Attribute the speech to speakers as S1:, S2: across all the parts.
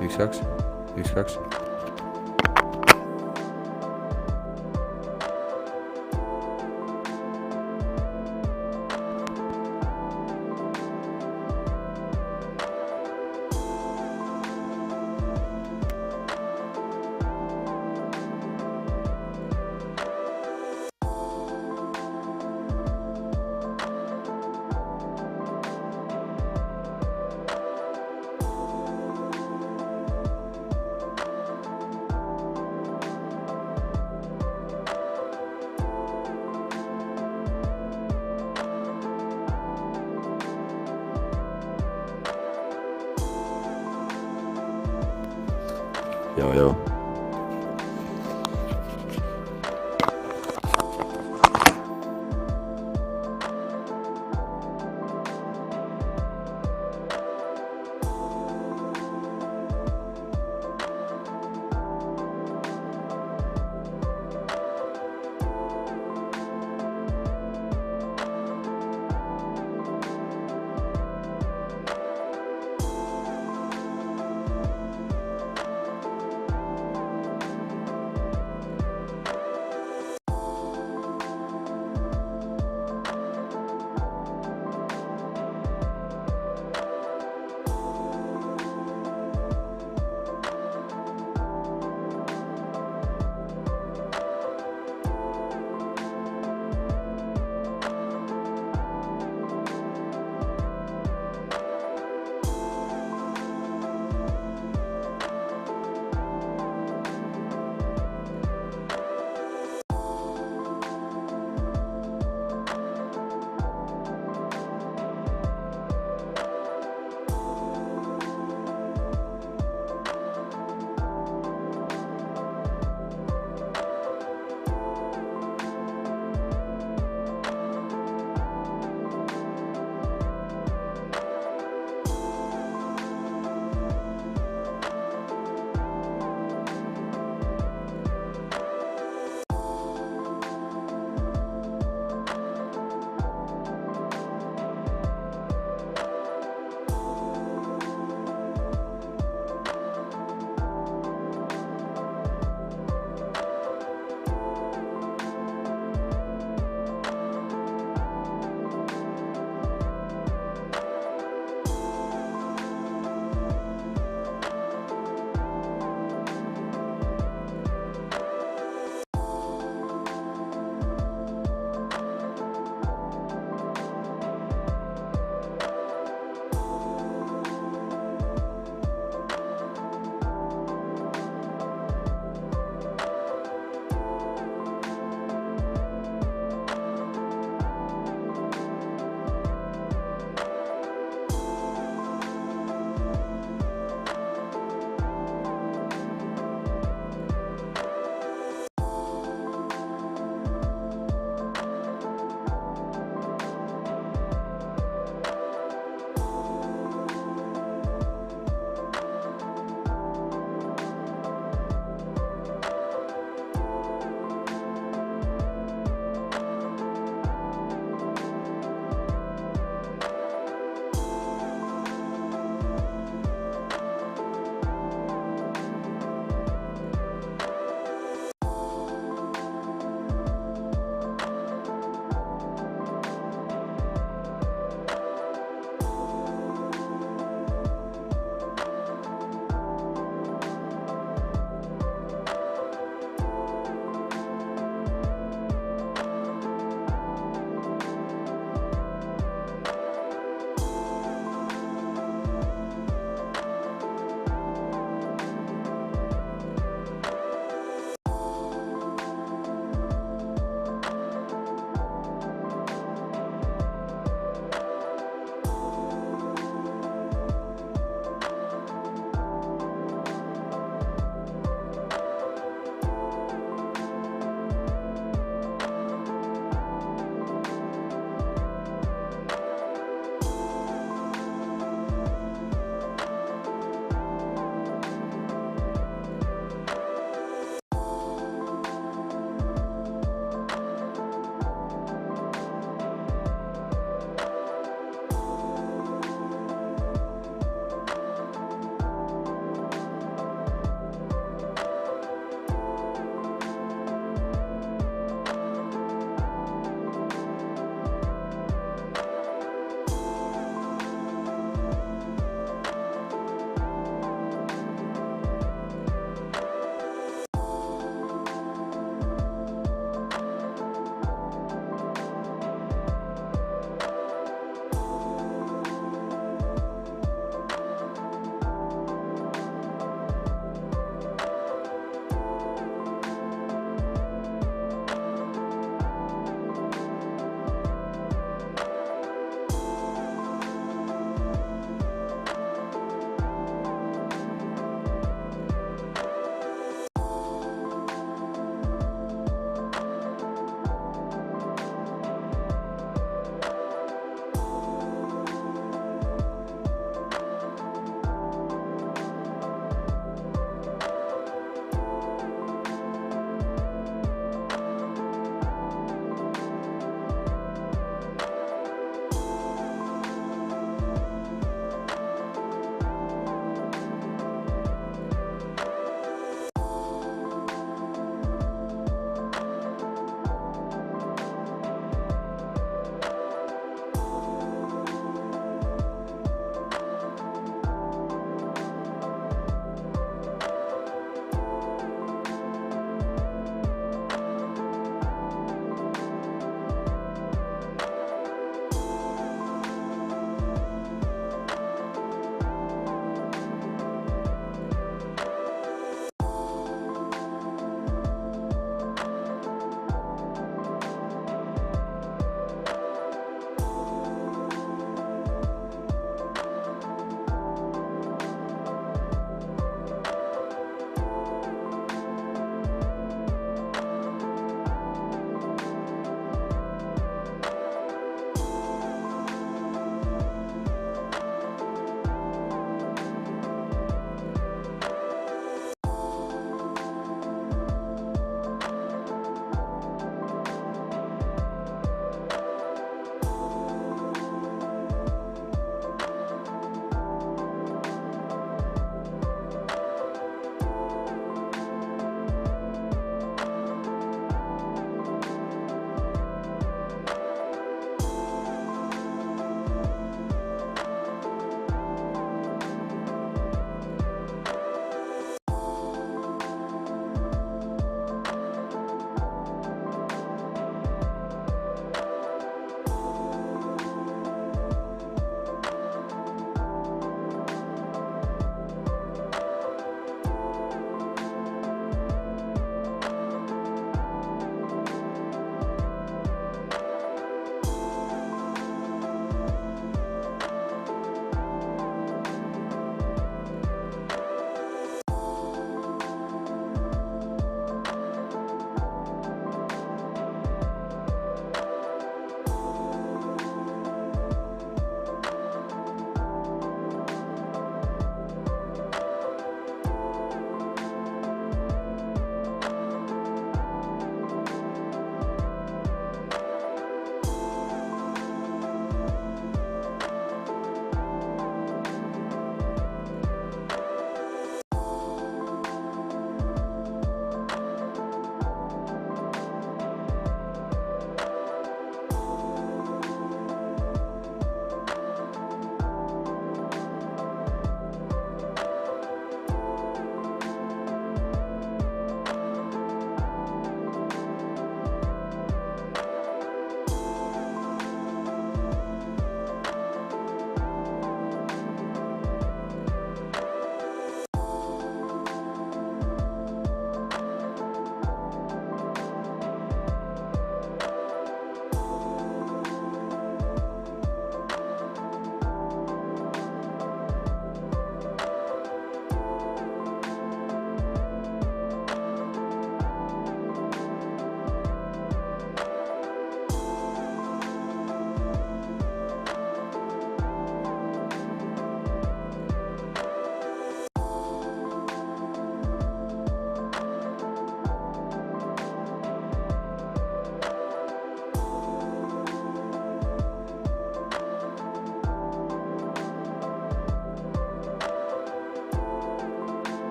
S1: 1, 2, 1, 2. Joo.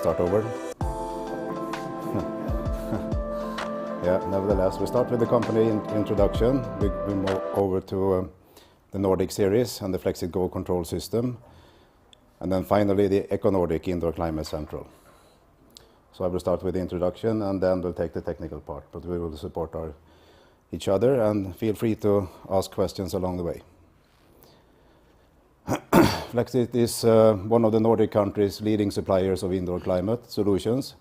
S2: start over. Yeah, nevertheless, we start with the company introduction. We move over to the Nordic series and the Flexit Go control system. And then finally, the Eco-Nordic Indoor Climate Central. So I will start with the introduction, and then we'll take the technical part, but we will support each other, and feel free to ask questions along the way. Flexit is one of the Nordic countries' leading suppliers of indoor climate solutions.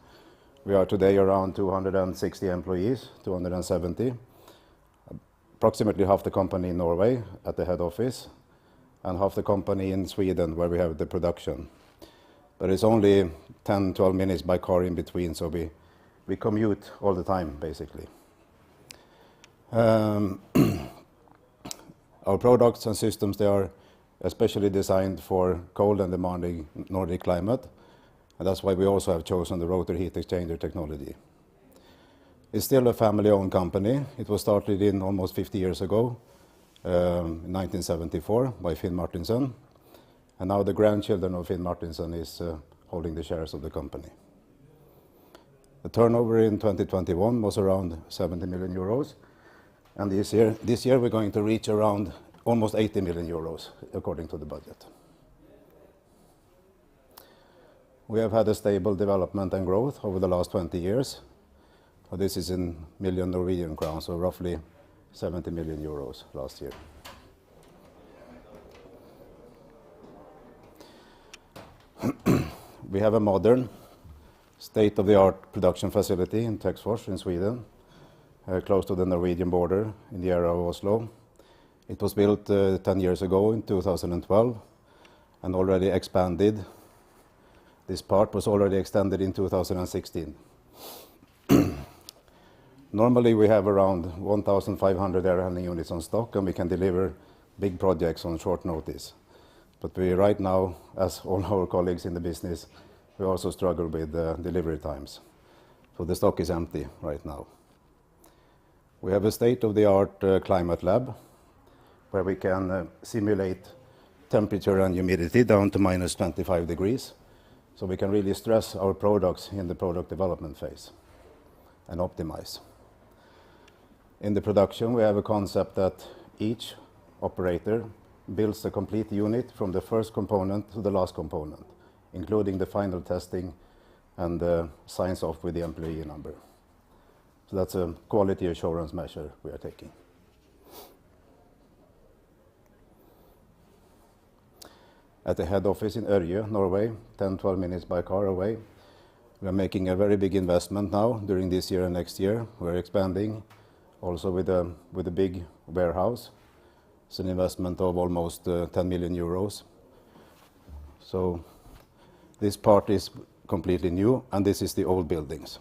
S2: We are today around 260 employees, 270. Approximately half the company in Norway at the head office, and half the company in Sweden where we have the production. But it's only 10-12 minutes by car in between, so we commute all the time, basically. Our products and systems, they are especially designed for cold and demanding Nordic climate, and that's why we also have chosen the rotary heat exchanger technology. It's still a family-owned company. It was started in almost 50 years ago, in 1974, by Finn Martinsson, and now the grandchildren of Finn Martinsson is holding the shares of the company. The turnover in 2021 was around 70 million euros, and this year we're going to reach around almost 80 million euros, according to the budget. We have had a stable development and growth over the last 20 years. This is in million Norwegian crowns, so roughly 70 million euros last year. We have a modern, state-of-the-art production facility in Töcksfors in Sweden, close to the Norwegian border in the area of Oslo. It was built 10 years ago in 2012 and already expanded. This part was already extended in 2016. Normally we have around 1,500 air handling units on stock, and we can deliver big projects on short notice. But we right now, as all our colleagues in the business, we also struggle with delivery times. So the stock is empty right now. We have a state-of-the-art climate lab where we can simulate temperature and humidity down to minus 25 degrees. So we can really stress our products in the product development phase and optimize. In the production, we have a concept that each operator builds a complete unit from the first component to the last component, including the final testing and signs off with the employee number. So that's a quality assurance measure we are taking. At the head office in Ørje, Norway, 10-12 minutes by car away. We are making a very big investment now during this year and next year. We're expanding also with a big warehouse. It's an investment of almost 10 million euros. So this part is completely new, and this is the old buildings.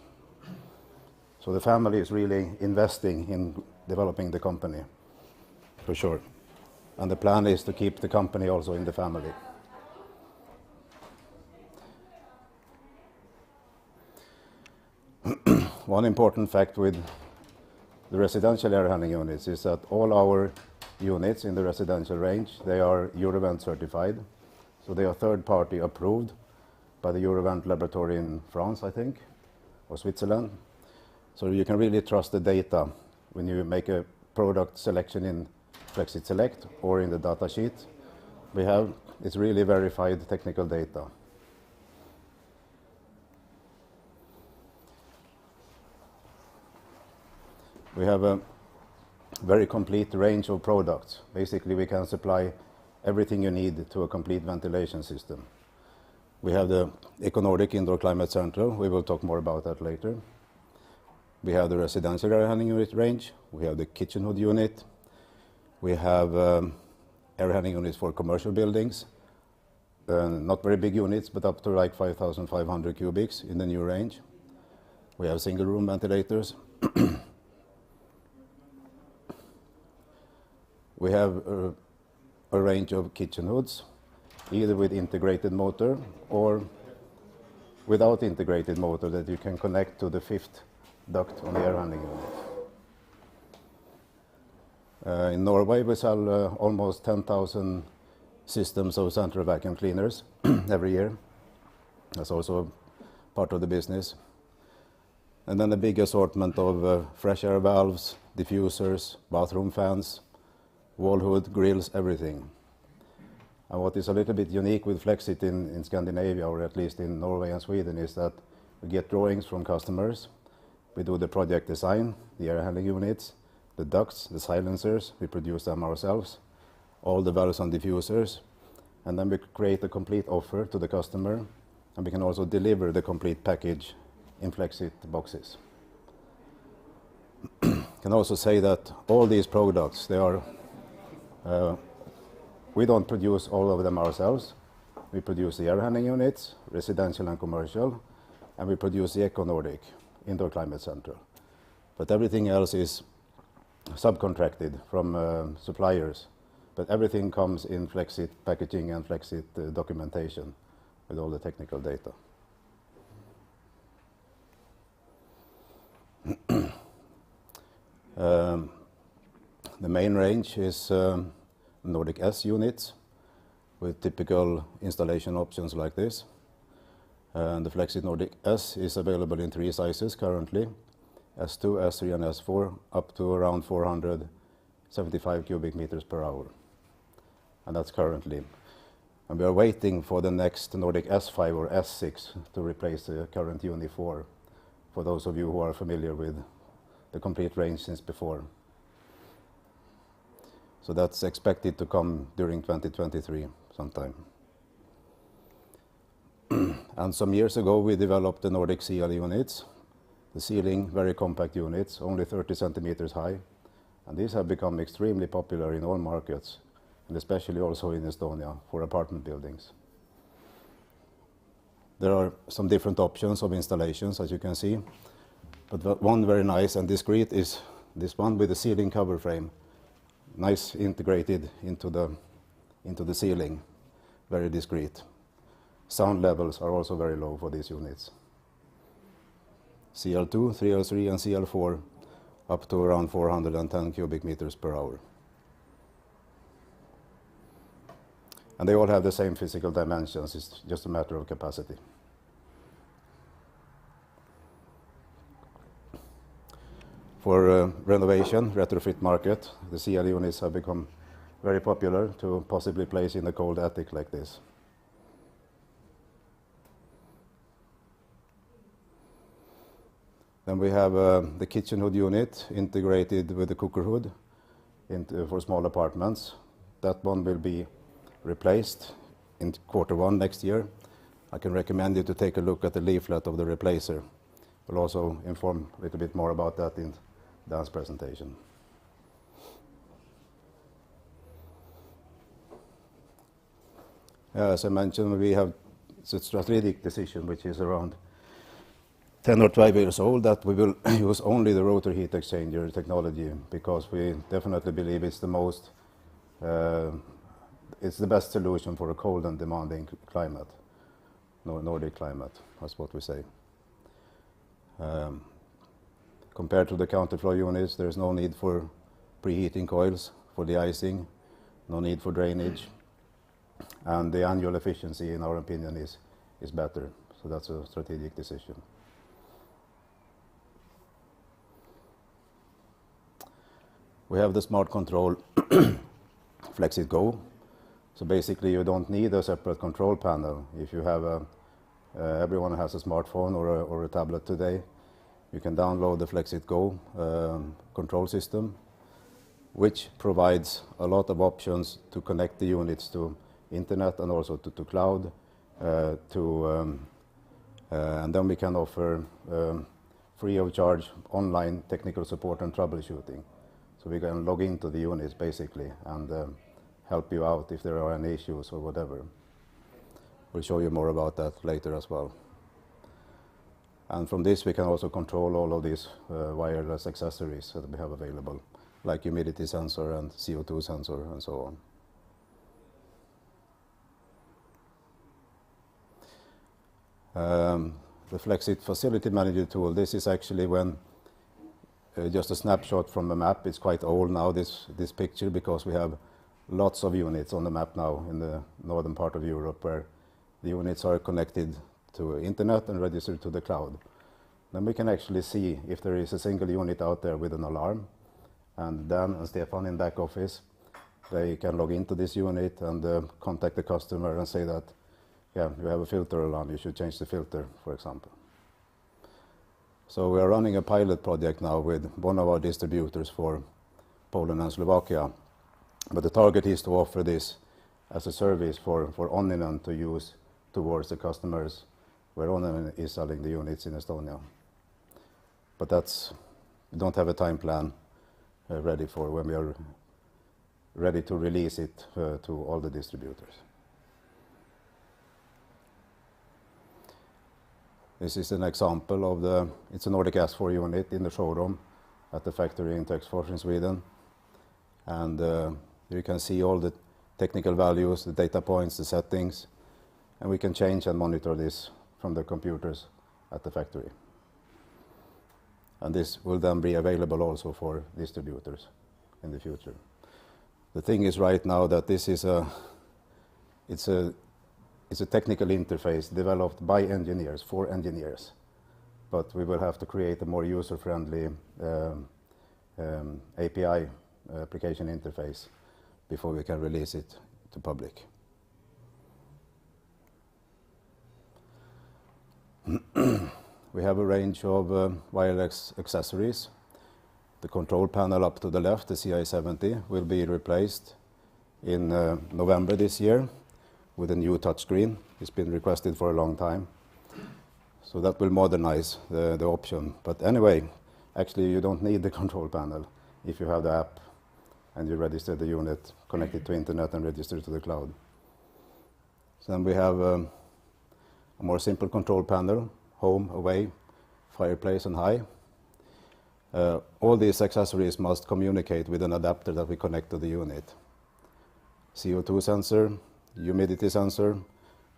S2: So the family is really investing in developing the company, for sure. And the plan is to keep the company also in the family. One important fact with the residential air handling units is that all our units in the residential range, they are Eurovent certified. So they are third-party approved by the Eurovent laboratory in France, I think, or Switzerland. So you can really trust the data when you make a product selection in Flexit Select or in the data sheet. It's really verified technical data. We have a very complete range of products. Basically, we can supply everything you need to a complete ventilation system. We have the Eco-Nordic Indoor Climate Central. We will talk more about that later. We have the residential air handling unit range. We have the kitchen hood unit. We have air handling units for commercial buildings. Not very big units, but up to like 5,500 cubics in the new range. We have single room ventilators. We have a range of kitchen hoods, either with integrated motor or without integrated motor that you can connect to the fifth duct on the air handling unit. In Norway, we sell almost 10,000 systems of central vacuum cleaners every year. That's also part of the business. And then a big assortment of fresh air valves, diffusers, bathroom fans, wall hood, grills, everything. And what is a little bit unique with Flexit in Scandinavia, or at least in Norway and Sweden, is that we get drawings from customers. We do the project design, the air handling units, the ducts, the silencers, we produce them ourselves, all the valves and diffusers, and then we create a complete offer to the customer, and we can also deliver the complete package in Flexit boxes. Can also say that all these products, they are, we don't produce all of them ourselves. We produce the air handling units, residential and commercial, and we produce the Eco Nordic, indoor climate central. But everything else is subcontracted from suppliers. But everything comes in Flexit packaging and Flexit documentation with all the technical data. The main range is Nordic S units with typical installation options like this. And the Flexit Nordic S is available in 3 sizes currently, S2, S3 and S4, up to around 475 cubic meters per hour. And that's currently. And we are waiting for the next Nordic S5 or S6 to replace the current Uni 4, for those of you who are familiar with the complete range since before. So that's expected to come during 2023 sometime. And some years ago we developed the Nordic CL units, the ceiling, very compact units, only 30 centimeters high. And these have become extremely popular in all markets, and especially also in Estonia for apartment buildings. There are some different options of installations, as you can see. But one very nice and discreet is this one with the ceiling cover frame. Nice integrated into the ceiling, very discreet. Sound levels are also very low for these units. CL2, 303 and CL4 up to around 410 cubic meters per hour. And they all have the same physical dimensions, it's just a matter of capacity. For renovation, retrofit market, the CL units have become very popular to possibly place in a cold attic like this. Then we have the kitchen hood unit integrated with the cooker hood for small apartments. That one will be replaced in Q1 next year. I can recommend you to take a look at the leaflet of the replacer. We'll also inform a little bit more about that in Dan's presentation. As I mentioned, we have a strategic decision which is around 10 or 12 years old that we will use only the rotary heat exchanger technology, because we definitely believe it's the most, it's the best solution for a cold and demanding climate, Nordic climate, that's what we say. Compared to the counterflow units, there's no need for preheating coils for the icing, no need for drainage, and the annual efficiency, in our opinion, is better. So that's a strategic decision. We have the smart control Flexit Go. So basically you don't need a separate control panel. If you have everyone has a smartphone or a tablet today, you can download the Flexit Go control system, which provides a lot of options to connect the units to internet and also to cloud, and then we can offer free of charge online technical support and troubleshooting. So we can log into the units basically and help you out if there are any issues or whatever. We'll show you more about that later as well. And from this we can also control all of these wireless accessories that we have available, like humidity sensor and CO2 sensor and so on. The Flexit Facility Manager tool, this is actually when just a snapshot from a map. It's quite old now, this picture, because we have lots of units on the map now in the northern part of Europe where the units are connected to internet and registered to the cloud. Then we can actually see if there is a single unit out there with an alarm, and Dan and Stefan in back office, they can log into this unit and contact the customer and say that, yeah, you have a filter alarm, you should change the filter, for example. So we are running a pilot project now with one of our distributors for Poland and Slovakia. But the target is to offer this as a service for Onninen to use towards the customers where Onninen is selling the units in Estonia. But we don't have a time plan ready for when we are ready to release it to all the distributors. This is an example of it's a Nordic S4 unit in the showroom at the factory in Töcksfors in Sweden. And you can see all the technical values, the data points, the settings, and we can change and monitor this from the computers at the factory. And this will then be available also for distributors in the future. The thing is right now that this is it's a technical interface developed by engineers, for engineers, but we will have to create a more user-friendly API application interface before we can release it to public. We have a range of wireless accessories. The control panel up to the left, the CI70, will be replaced in November this year with a new touchscreen. It's been requested for a long time. So that will modernize the option. But anyway, actually you don't need the control panel if you have the app and you register the unit, connect it to internet and register to the cloud. So then we have a more simple control panel, home, away, fireplace and high. All these accessories must communicate with an adapter that we connect to the unit. CO2 sensor, humidity sensor,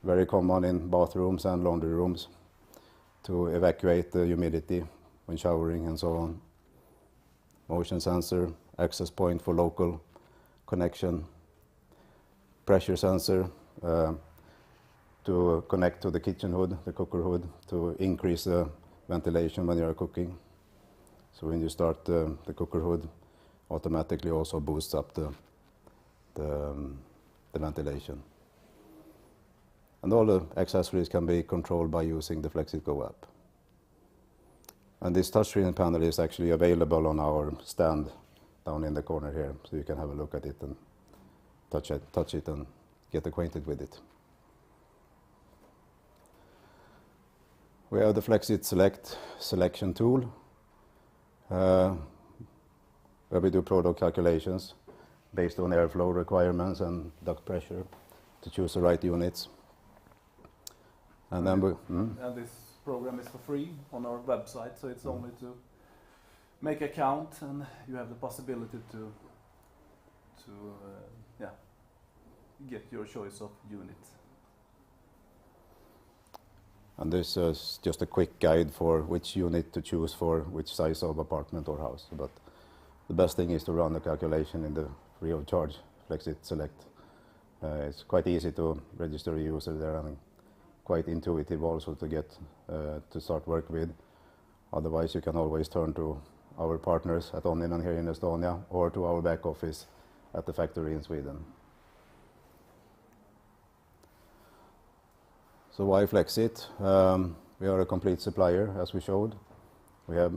S2: very common in bathrooms and laundry rooms to evacuate the humidity when showering and so on. Motion sensor, access point for local connection. Pressure sensor to connect to the kitchen hood, the cooker hood, to increase the ventilation when you are cooking. So when you start the cooker hood, automatically also boosts up the ventilation. And all the accessories can be controlled by using the Flexit Go app. And this touchscreen panel is actually available on our stand down in the corner here, so you can have a look at it and touch it and get acquainted with it. We have the Flexit Select selection tool, where we do product calculations based on airflow requirements and duct pressure to choose the right units. And then
S3: and this program is for free on our website, so it's only to make account and you have the possibility to get your choice of unit.
S2: And this is just a quick guide for which unit to choose for which size of apartment or house. But the best thing is to run the calculation in the free of charge Flexit Select. It's quite easy to register a user there and quite intuitive also to get to start work with. Otherwise you can always turn to our partners at Onninen here in Estonia or to our back office at the factory in Sweden. So why Flexit? We are a complete supplier, as we showed. We have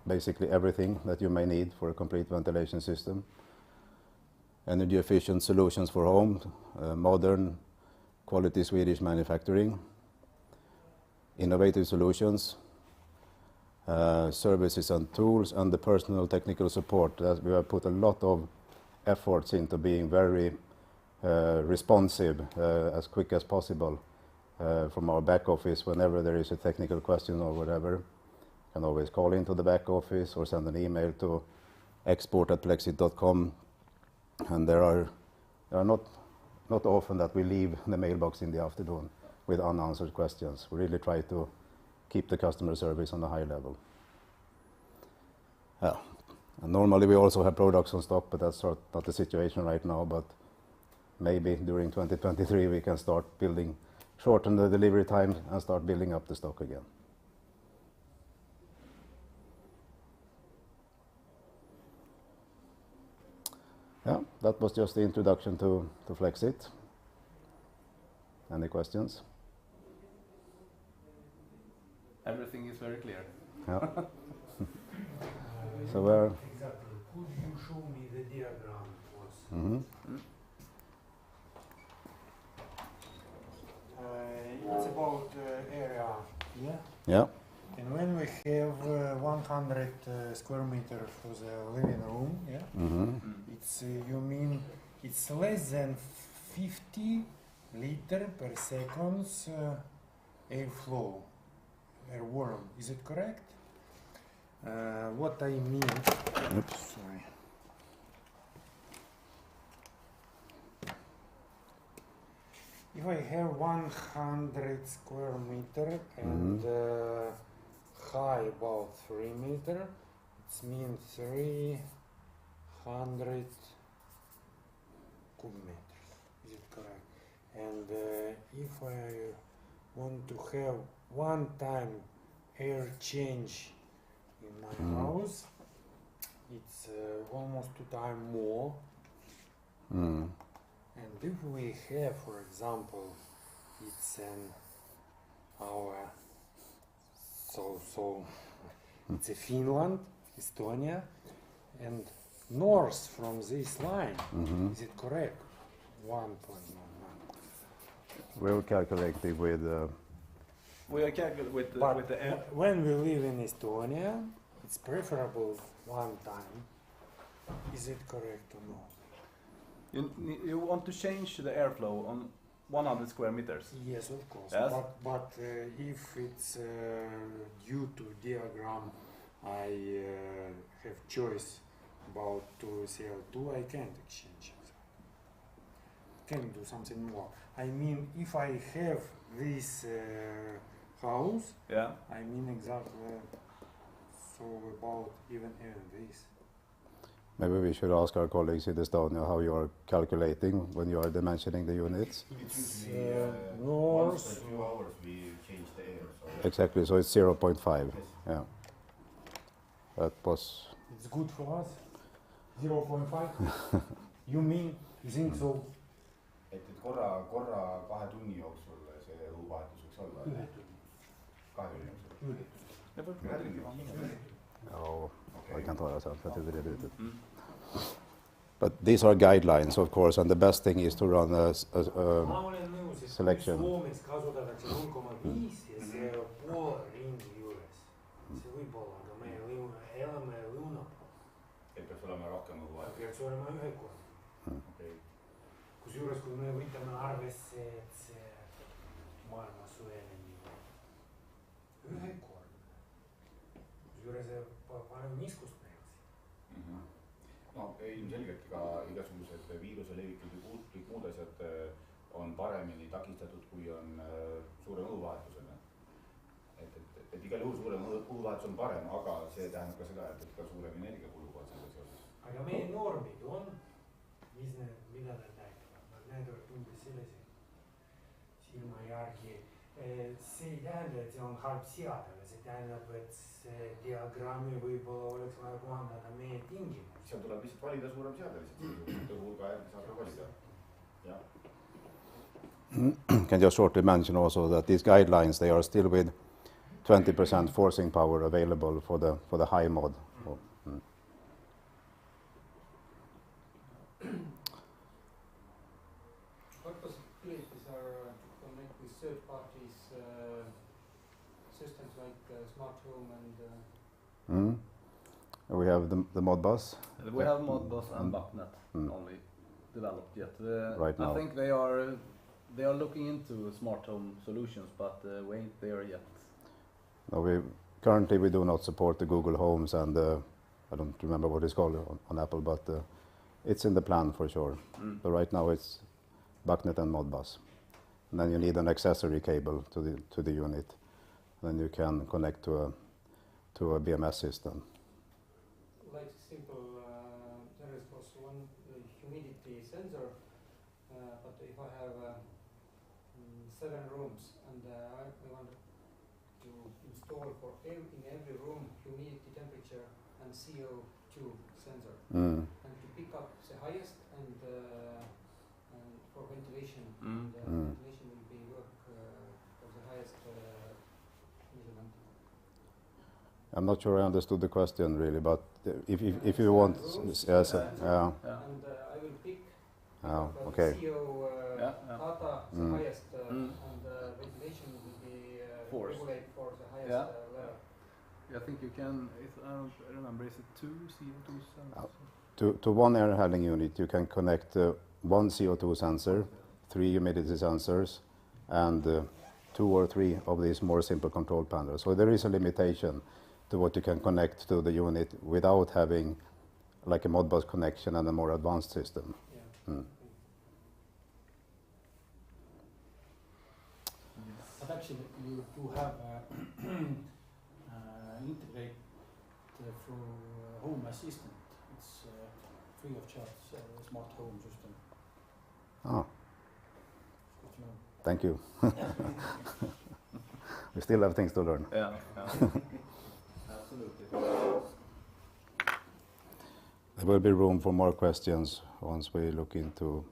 S2: basically everything that you may need for a complete ventilation system. Energy efficient solutions for home, modern quality Swedish manufacturing, innovative solutions, services and tools, and the personal technical support. We have put a lot of efforts into being very responsive as quick as possible from our back office. Whenever there is a technical question or whatever, you can always call into the back office or send an email to export@flexit.com. And there are not often that we leave the mailbox in the afternoon with unanswered questions. We really try to keep the customer service on a high level. And normally we also have products on stock, but that's not the situation right now. But maybe during 2023 we can start building shorten the delivery time and start building up the stock again. Yeah, that was just the introduction to Flexit. Any questions?
S3: Everything is very clear.
S2: Yeah. So where?
S4: Exactly. Could you show me the diagram, please?
S2: Mm-hmm.
S4: It's about area. Yeah.
S2: Yeah.
S4: And when we have 100 square meter for the living room, yeah,
S2: Mm-hmm.
S4: it's you mean it's less than 50 liter per second air flow, air volume. Is it correct? What I mean.
S2: Oops.
S4: Sorry. If I have 100 square meter and high about 3 meter, it means 300 cube meters. Is it correct? And if I want to have one time air change in my house, it's almost 2 times more.
S2: Mm.
S4: And if we have, for example, it's an our it's a Finland, Estonia, and north from this line, is it correct? 1.11.
S2: We'll calculate it with.
S3: We are calculating with the air.
S4: When we live in Estonia, it's preferable one time. Is it correct or no?
S3: You want to change the airflow on 100 square meters.
S4: Yes, of course.
S3: Yes.
S4: But if it's due to diagram, I have choice about to CO2, I can't exchange it. Can do something more. I mean, if I have this house,
S3: Yeah.
S4: I mean exactly so about even this.
S2: Maybe we should ask our colleagues in Estonia how you are calculating when you are dimensioning the units.
S4: It's
S5: Once per 2 hours we change the air. So
S2: Exactly, so it's 0.5.
S5: Yes.
S2: Yeah. That was.
S4: It's good for us. 0.5. You mean you think so?
S5: et korra 2 tunni jooksul see õhuvahetus võiks olla. 2 tunni jooksul.
S2: Ja, jag kan ta det sen för att det är det ute. But these are guidelines, of course, and the best thing is to run a selection.
S4: Suomessa kasutatakse 0,5 ja see pool ringi juures. See võib olla, aga me elame lõunapool.
S5: et peaks olema rohkem õhuvahetus.
S4: Peaks olema ühekordne.
S5: Okay.
S4: Kusjuures, kui me võtame arvesse, et see maailma soojenemine ühekordne. Kusjuures see palju niskust näeks.
S5: No ilmselgelt ka igasugused viiruse levikud ja kõik muud asjad on paremini takistatud, kui on suurem õhuvahetusena. Et igal juhul suurem õhuvahetus on parem, aga see tähendab ka seda, et ka suurem energiakulu on selle seoses.
S4: Aga meie normid on, mida nad näitavad? Nad näitavad umbes sellise silma järgi. See ei tähenda, et see on halb seadele, see tähendab, et see diagrammi võib-olla oleks vaja kohandada meie tingimus.
S5: Seal tuleb lihtsalt valida suurem seade, lihtsalt hulga järgi saab valida. Ja.
S2: Can just shortly mention also that these guidelines, they are still with 20% forcing power available for the high mod.
S6: What possibilities are to connect with third parties systems like smart home and
S2: We have the Modbus.
S3: We have Modbus and Bucknet only developed yet.
S2: Right now.
S3: I think they are looking into smart home solutions, but we ain't there yet.
S2: No, currently we do not support the Google Homes and I don't remember what it's called on Apple, but it's in the plan for sure. So right now it's Bucknet and Modbus. And then you need an accessory cable to the unit. Then you can connect to a BMS system.
S6: like simple, there is was one humidity sensor, but if I have 7 rooms, and I want to install for in every room humidity, temperature, and CO2 sensor, and to pick up the highest and for ventilation. And, ventilation will be work for the highest measurement.
S2: I'm not sure I understood the question really, but if you want, yes,
S6: And I will pick
S2: okay.
S6: CO data, the
S3: Mm.
S6: highest, and ventilation will be
S3: Forced.
S6: regulate for the highest
S3: Yeah.
S6: level.
S3: I think you can, I don't remember, is it 2 CO2 sensors?
S2: To one air handling unit, you can connect one CO2 sensor, 3 humidity sensors, and 2 or 3 of these more simple control panels. So there is a limitation to what you can connect to the unit without having like a Modbus connection and a more advanced system.
S6: Yeah.
S7: But actually, you do have integrate through Home Assistant. It's free of charge, smart home system.
S2: Oh,
S7: Good to know.
S2: thank you. We still have things to learn.
S3: Yeah. Absolutely.
S2: There will be room for more questions once we look into.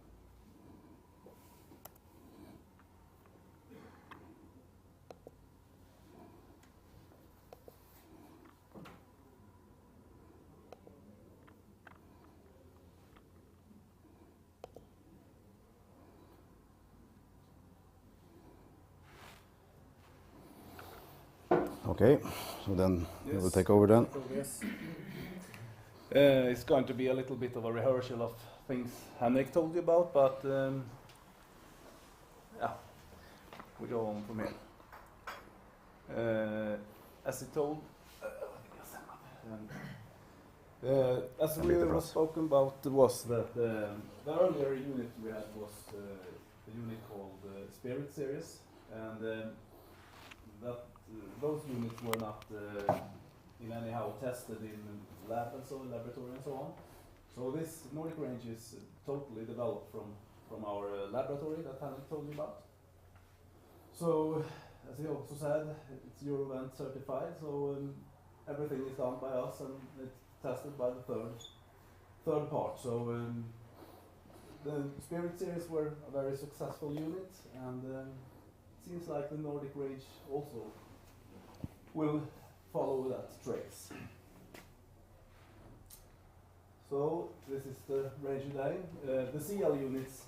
S2: Okay, so then we will take over then.
S3: Yes. It's going to be a little bit of a rehearsal of things Henrik told you about, but yeah, we go on from here. As he told, as we were spoken about, was that the earlier unit we had was the unit called Spirit Series, and that those units were not in anyhow tested in lab and so laboratory and so on. So this Nordic range is totally developed from our laboratory that Henrik told you about. So as he also said, it's Eurovent certified, so everything is done by us and it's tested by the third part. So the Spirit series were a very successful unit, and it seems like the Nordic range also will follow that trace. So this is the range today. The CL units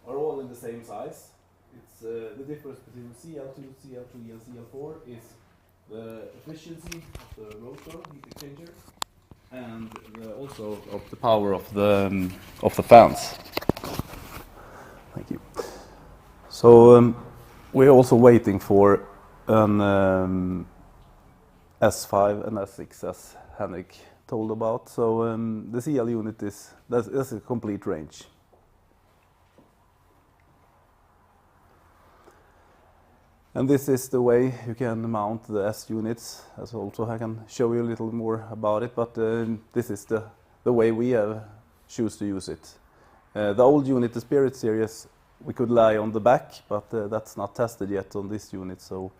S3: are all in the same size. It's the difference between CL2, CL3 and CL4 is the efficiency of the rotor heat exchanger and also of the power of the fans. Thank you. So we're also waiting for an S5 and S6 as Henrik told about. So the CL unit that's a complete range. And this is the way you can mount the S units. As also I can show you a little more about it, but this is the way we choose to use it. The old unit, the Spirit series, we could lie on the back, but that's not tested yet on this unit, so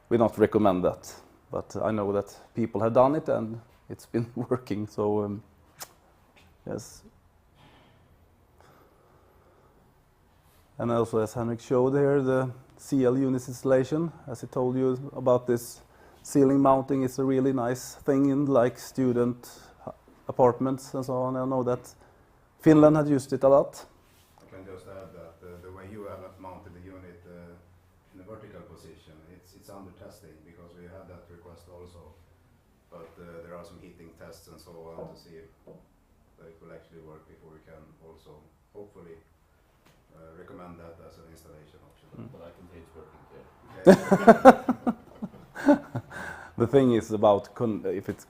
S3: we don't recommend that. But I know that people have done it and it's been working, so yes. And also, as Henrik showed here, the CL unit installation, as he told you about this ceiling mounting, is a really nice thing in like student apartments and so on. I know that Finland had used it a lot.
S2: I can just add that the way you have mounted the unit in a vertical position, it's under testing because we had that request also. But there are some heating tests and so on to see if it will actually work before we can also hopefully recommend that as an installation option.
S5: But I can say it's working there.
S3: The thing is about if it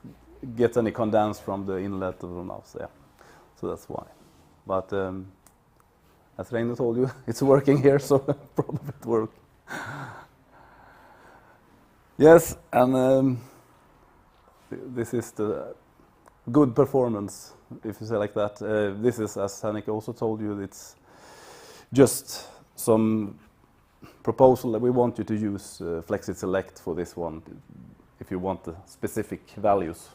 S3: gets any condense from the inlet of the mouse, yeah. So that's why. But as Reino told you, it's working here, so probably it works. Yes, and this is the good performance, if you say like that. This is, as Henrik also told you, it's just some proposal that we want you to use Flexit Select for this one if you want the specific values.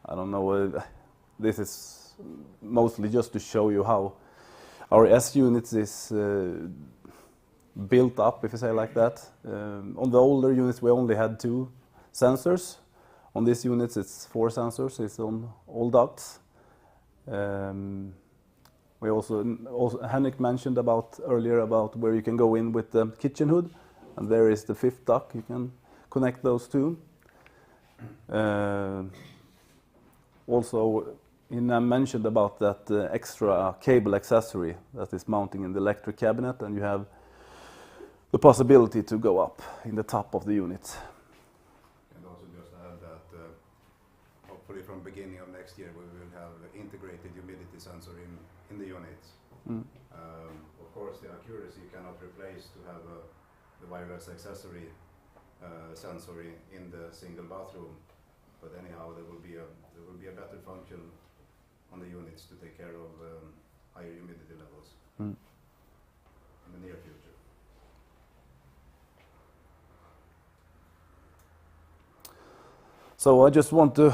S3: I don't know, this is mostly just to show you how our S units is built up, if you say like that. On the older units we only had 2 sensors. On these units it's 4 sensors, it's on all ducts. We also Henrik mentioned earlier about where you can go in with the kitchen hood, and there is the 5th duct, you can connect those 2. Also, he mentioned about that extra cable accessory that is mounting in the electric cabinet, and you have the possibility to go up in the top of the unit.
S2: And also just add that hopefully from beginning of next year we will have integrated humidity sensor in the units. Of course the accuracy cannot replace to have the wireless accessory sensor in the single bathroom, but anyhow there will be a better function on the units to take care of higher humidity levels in the near future.
S3: So I just want to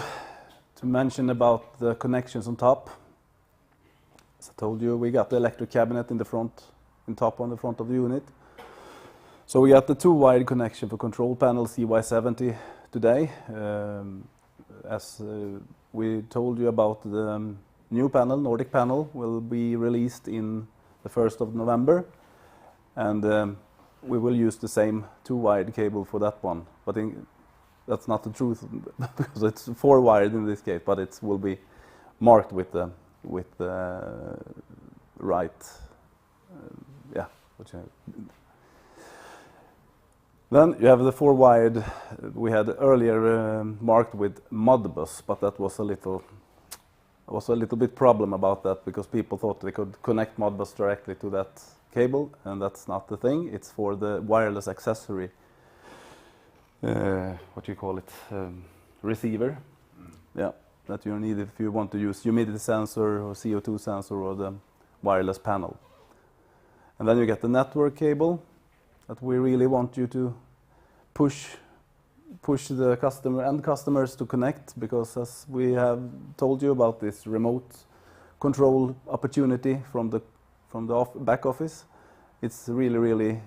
S3: mention about the connections on top. As I told you, we got the electric cabinet in the front, on the front of the unit. So we got the 2-wired connection for control panel CY70 today. As we told you about the new panel, Nordic panel, will be released in the 1st of November. And we will use the same 2-wired cable for that one. But that's not the truth because it's 4-wired in this case, but it will be marked with the right, Then you have the 4-wired. We had earlier marked with Modbus, but that was a little bit problem about that because people thought they could connect Modbus directly to that cable, and that's not the thing. It's for the wireless accessory. What do you call it? Receiver. Yeah, that you need if you want to use humidity sensor or CO2 sensor or the wireless panel. And then you get the network cable that we really want you to push the customers to connect, because as we have told you about this remote control opportunity from the back office, it's really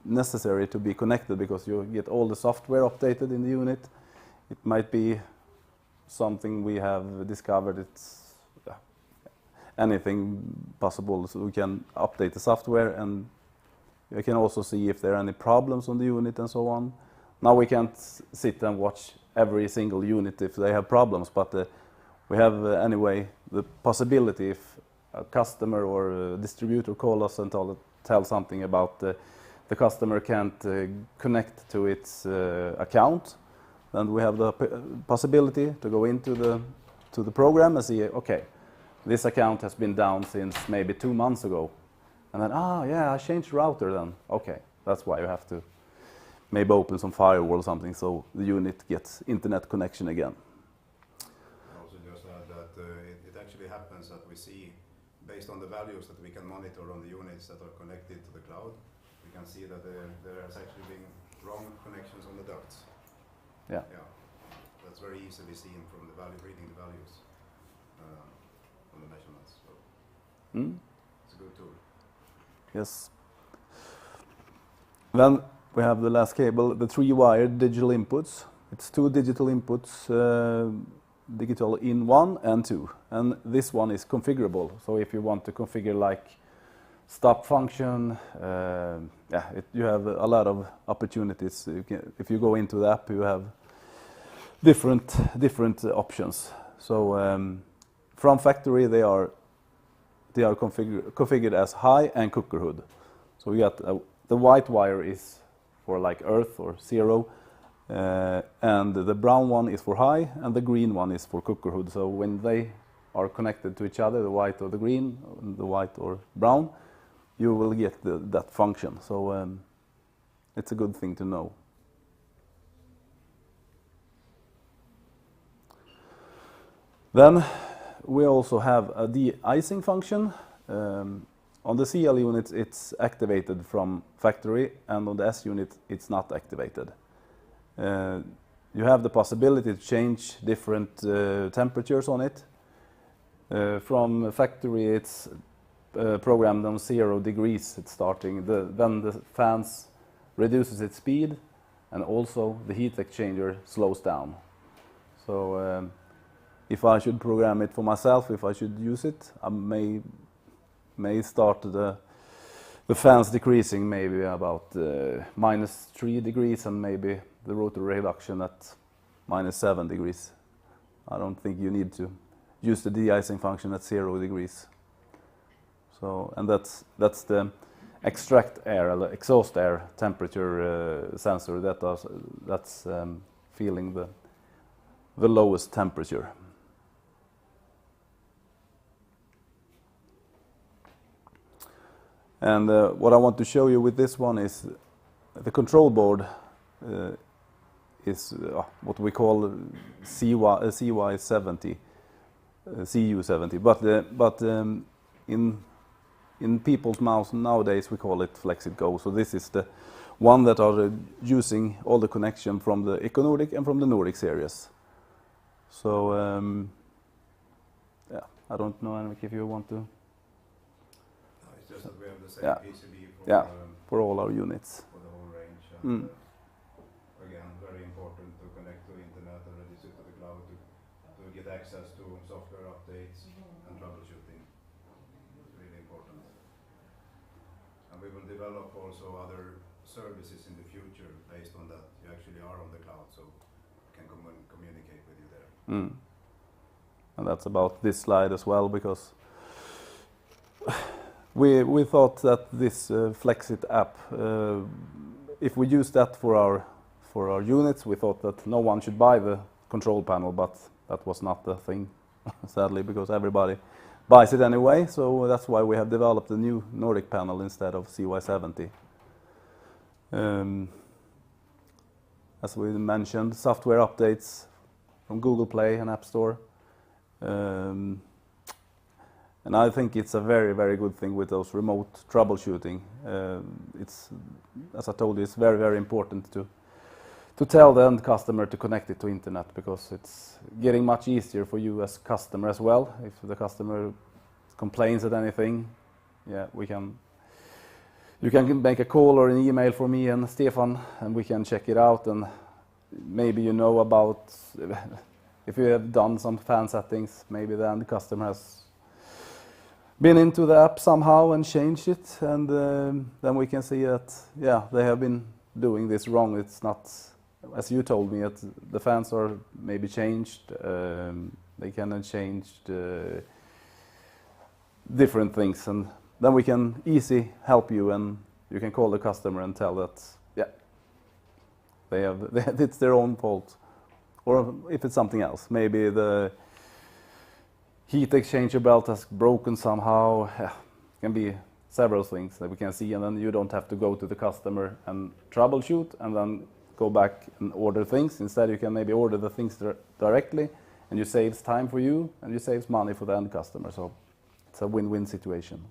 S3: necessary to be connected because you get all the software updated in the unit. It might be something we have discovered, it's anything possible, so we can update the software, and you can also see if there are any problems on the unit and so on. Now we can't sit and watch every single unit if they have problems, but we have anyway the possibility if a customer or a distributor call us and tell something about the customer can't connect to its account, then we have the possibility to go into the program and see, okay, this account has been down since maybe 2 months ago. And then, I changed router then. Okay, that's why you have to maybe open some firewall or something so the unit gets internet connection again.
S2: Also just add that it actually happens that we see, based on the values that we can monitor on the units that are connected to the cloud, we can see that there has actually been wrong connections on the ducts.
S3: Yeah.
S2: That's very easily seen from the reading the values on the measurements. So it's a good tool.
S3: Yes. Then we have the last cable, the 3-wired digital inputs. It's 2 digital inputs, digital in 1 and 2. And this one is configurable. So if you want to configure like stop function, you have a lot of opportunities. If you go into the app, you have different options. So from factory, they are configured as high and cooker hood. So we got the white wire is for like earth or 0, and the brown one is for high, and the green one is for cooker hood. So when they are connected to each other, the white or the green, the white or brown, you will get that function. So it's a good thing to know. Then we also have a de-icing function. On the CL unit, it's activated from factory, and on the S unit, it's not activated. You have the possibility to change different temperatures on it. From factory, it's programmed on 0 degrees. It's starting. Then the fans reduces its speed, and also the heat exchanger slows down. So if I should program it for myself, if I should use it, I may start the fans decreasing maybe about -3 degrees, and maybe the rotor reduction at -7 degrees. I don't think you need to use the de-icing function at 0 degrees. So, and that's the extract air, the exhaust air temperature sensor that's feeling the lowest temperature. And what I want to show you with this one is the control board is what we call CY70, CU70. But in people's mouths nowadays we call it Flexit Go. So this is the one that are using all the connection from the Eco-Nordic and from the Nordic series. So yeah, I don't know, Henrik, if you want to.
S2: It's just that we have the same
S3: Yeah.
S2: PCB
S3: For all our units.
S2: for the whole range. And,
S3: Mm.
S2: again, very important to connect to internet and register to the cloud to get access to software updates and troubleshooting. It's really important. And we will develop also other services in the future based on that. You actually are on the cloud, so you can communicate with you there.
S3: Mm. And that's about this slide as well, because we thought that this Flexit app, if we use that for our units, we thought that no one should buy the control panel, but that was not the thing, sadly, because everybody buys it anyway. So that's why we have developed a new Nordic panel instead of CY70. As we mentioned, software updates from Google Play and App Store. And I think it's a very, very good thing with those remote troubleshooting. It's, as I told you, it's very, very important to tell the end customer to connect it to internet, because it's getting much easier for you as customer as well. If the customer complains at anything, yeah, you can make a call or an email for me and Stefan, and we can check it out, and maybe you know about if you have done some fan settings, maybe then the customer has been into the app somehow and changed it, and then we can see that, yeah, they have been doing this wrong. It's not, as you told me, the fans are maybe changed, they can have changed different things, and then we can easy help you, and you can call the customer and tell that, yeah, it's their own fault. Or if it's something else, maybe the heat exchanger belt has broken somehow. Yeah, it can be several things that we can see, and then you don't have to go to the customer and troubleshoot and then go back and order things. Instead, you can maybe order the things directly, and you saves time for you, and you saves money for the end customer. So it's a win-win situation.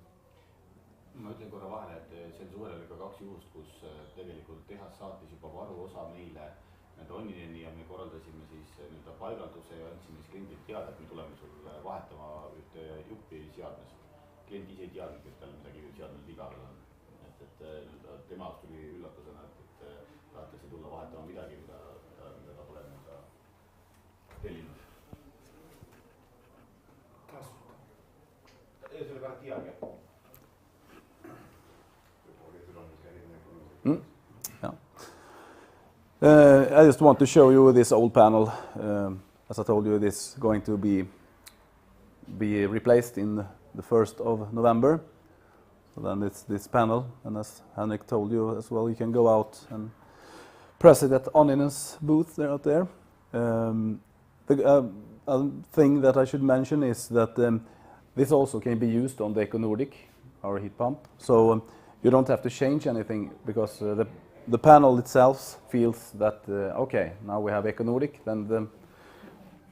S5: ma ütlen korra vahele, et sel suvel oli ka 2 juhust, kus tegelikult tehas saatis juba varuosa meile Onnineni ja me korraldasime siis nii-öelda paigalduse ja andsime siis kliendile teada, et me tuleme sul vahetama ühte juppi seadmes. Klient ise ei teadnud, et tal midagi seadmel viga on. Et tema jaoks tuli üllatusena, et tahetakse tulla vahetama midagi, mida ta pole tellinud. See oli väga teadge.
S3: I just want to show you this old panel. As I told you, this is going to be replaced in the 1st of November. So then it's this panel, and as Henrik told you as well, you can go out and press it at Onnineni's booth there out there. The thing that I should mention is that this also can be used on the Eco-Nordic, our heat pump. So you don't have to change anything, because the panel itself feels that, okay, now we have Eco-Nordic, then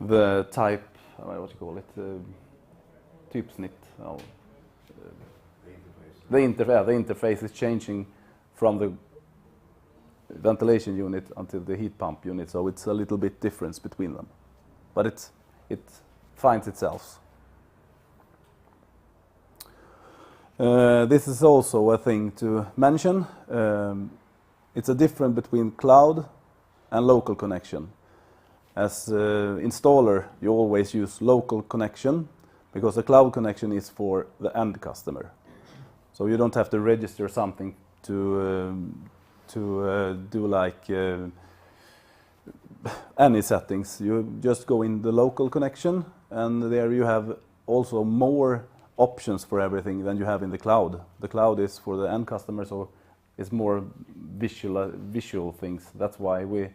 S3: the type, what do you call it, typsnitt. The interface is changing from the ventilation unit until the heat pump unit, so it's a little bit difference between them, but it finds itself. This is also a thing to mention. It's a difference between cloud and local connection. As installer, you always use local connection because the cloud connection is for the end customer. So you don't have to register something to do like any settings. You just go in the local connection, and there you have also more options for everything than you have in the cloud. The cloud is for the end customer, so it's more visual things. That's why we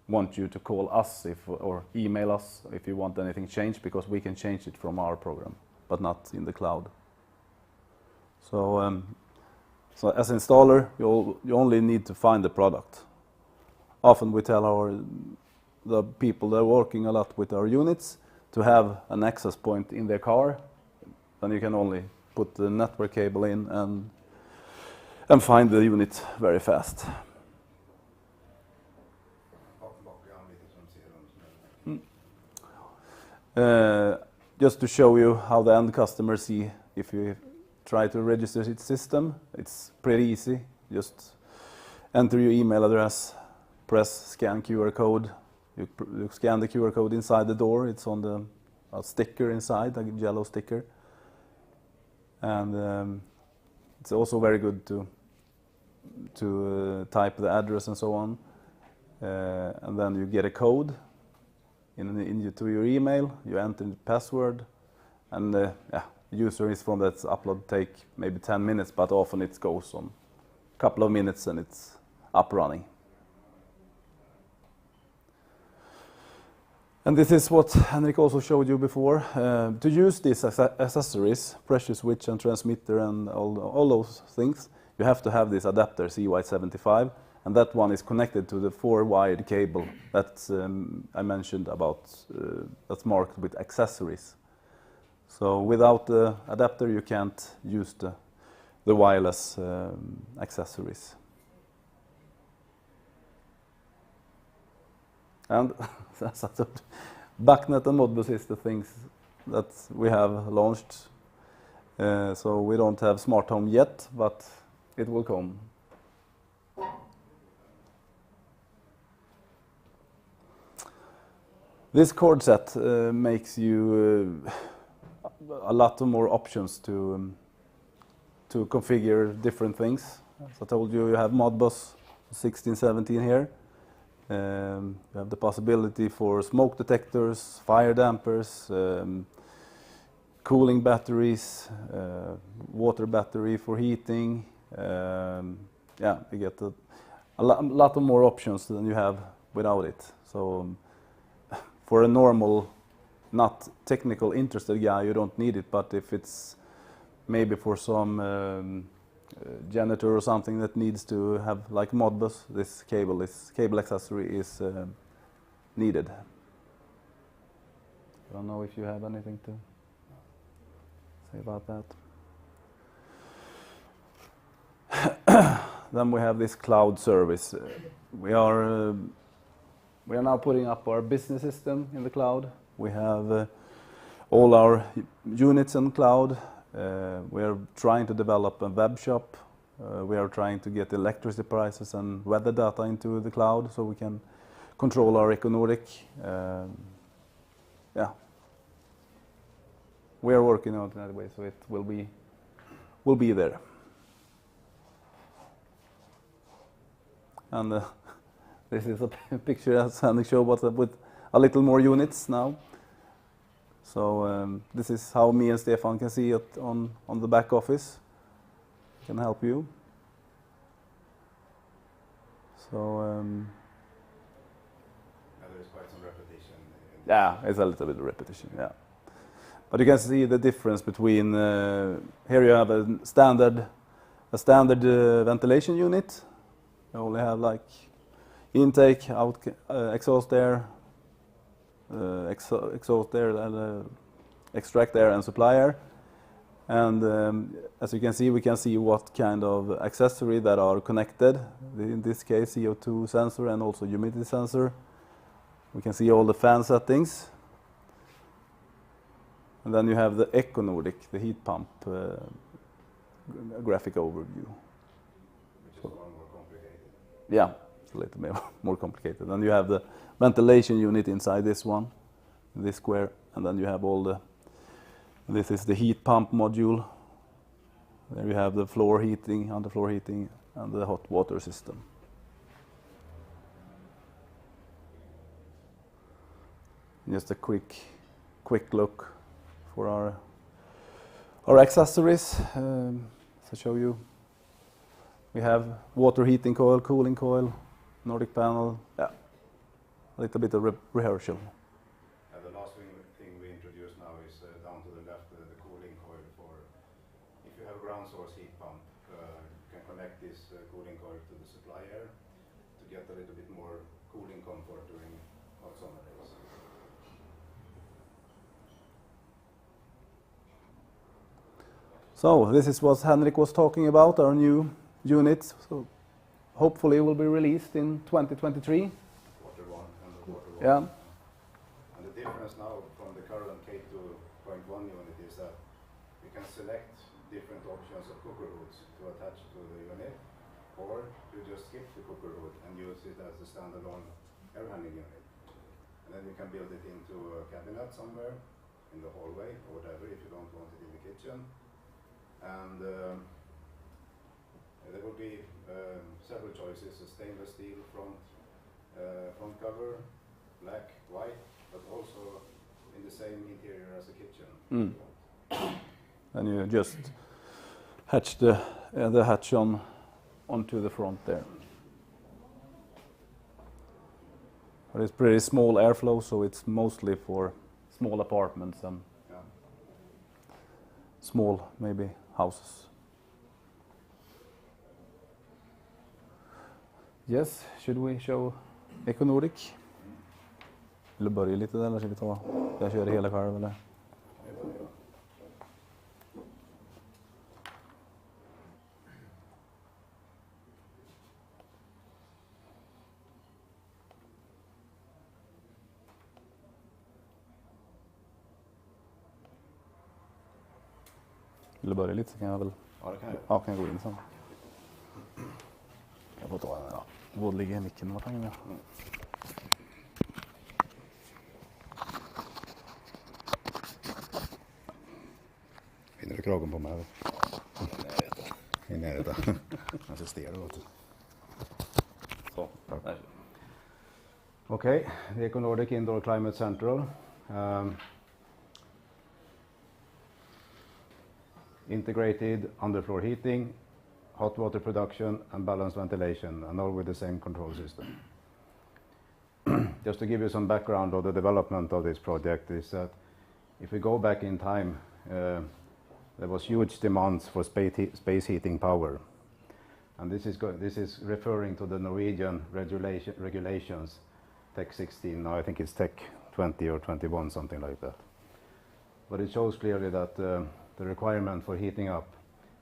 S3: want you to call us or email us if you want anything changed, because we can change it from our program, but not in the cloud. So, so as installer, you only need to find the product. Often we tell the people that are working a lot with our units to have an access point in their car. Then you can only put the network cable in and find the unit very fast. Just to show you how the end customer see if you try to register its system, it's pretty easy. Just enter your email address, press scan QR code. You scan the QR code inside the door. It's on a sticker inside, a yellow sticker. And it's also very good to type the address and so on. And then you get a code into your email. You enter the password, and user is from that upload take maybe 10 minutes, but often it goes on a couple of minutes and it's up running. And this is what Henrik also showed you before. To use these accessories, pressure switch and transmitter and all those things, you have to have this adapter CY75, and that one is connected to the 4-wired cable that I mentioned about, that's marked with accessories. So without the adapter you can't use the wireless accessories. And BACnet and Modbus is the things that we have launched. So we don't have smart home yet, but it will come. This cord set makes you a lot more options to configure different things. As I told you, you have Modbus 1617 here. You have the possibility for smoke detectors, fire dampers, cooling batteries, water battery for heating. Yeah, you get a lot of more options than you have without it. So for a normal, not technical interested guy, you don't need it, but if it's maybe for some janitor or something that needs to have like Modbus, this cable accessory is needed. I don't know if you have anything to say about that. Then we have this cloud service. We are now putting up our business system in the cloud. We have all our units in cloud. We are trying to develop a web shop. We are trying to get electricity prices and weather data into the cloud so we can control our economic. Yeah, we are working on it that way, so it will be there. And this is a picture as Henrik showed, but with a little more units now. So this is how me and Stefan can see it on the back office. Can help you. So
S2: there's quite some repetition.
S3: Yeah, it's a little bit of repetition. Yeah, but you can see the difference between here you have a standard ventilation unit. You only have like intake, exhaust air, exhaust air, and extract air and supply air. And as you can see, we can see what kind of accessory that are connected. In this case, CO2 sensor and also humidity sensor. We can see all the fan settings. And then you have the Eco Nordic, the heat pump graphic overview.
S2: Which is far more complicated.
S3: Yeah, it's a little bit more complicated. And you have the ventilation unit inside this one, this square, and then you have all the. This is the heat pump module. There you have the floor heating, underfloor heating, and the hot water system. Just a quick look for our accessories. To show you, we have water heating coil, cooling coil, Nordic panel. Yeah, a little bit of rehearsal.
S2: The last thing we introduce now is down to the left, the cooling coil for if you have ground source heat pump, you can connect this cooling coil to the supply air to get a little bit more cooling comfort during hot summer days.
S3: So this is what Henrik was talking about, our new unit. So hopefully it will be released in 2023.
S2: Quarter one and the quarter one.
S3: Yeah.
S2: And the difference now from the current K2.1 unit is that you can select different options of cooker hoods to attach to the unit, or you just skip the cooker hood and use it as a standalone air handling unit. And then you can build it into a cabinet somewhere in the hallway or whatever if you don't want it in the kitchen. And there will be several choices: a stainless steel front cover, black, white, but also in the same interior as a kitchen.
S3: And you just hatch the hatch onto the front there. But it's pretty small airflow, so it's mostly for small apartments and small maybe houses. Yes, should we show Eco Nordic? Vill du börja lite där eller ska vi ta? Jag kör det hela själv eller? Vill du börja lite så kan jag väl...
S2: Ja, det kan jag.
S3: Ja, kan jag gå in sen. Jag får ta den här då. Var ligger micken? Vart hänger jag?
S2: Finner du kragen på mig? I närheten. Jag ska styra åt.
S3: Så.
S2: Okay, the Eco Nordic Indoor Climate Central. Integrated underfloor heating, hot water production and balanced ventilation, and all with the same control system. Just to give you some background of the development of this project is that if we go back in time, there was huge demands for space heating power. And this is referring to the Norwegian regulations, Tech 16, now I think it's Tech 20 or 21, something like that. But it shows clearly that the requirement for heating up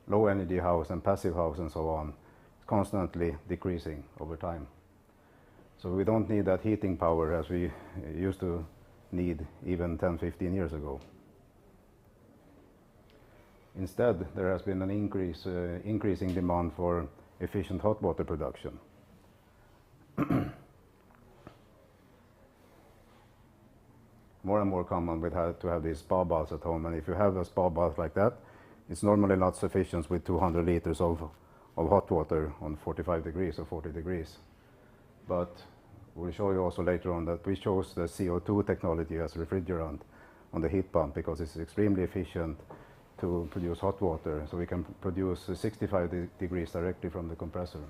S2: low energy house and passive house and so on is constantly decreasing over time. So we don't need that heating power as we used to need even 10-15 years ago. Instead, there has been an increasing demand for efficient hot water production. More and more common with to have these spa baths at home, and if you have a spa bath like that, it's normally not sufficient with 200 liters of hot water on 45 degrees or 40 degrees. But we'll show you also later on that we chose the CO2 technology as refrigerant on the heat pump because it's extremely efficient to produce hot water, so we can produce 65 degrees directly from the compressor.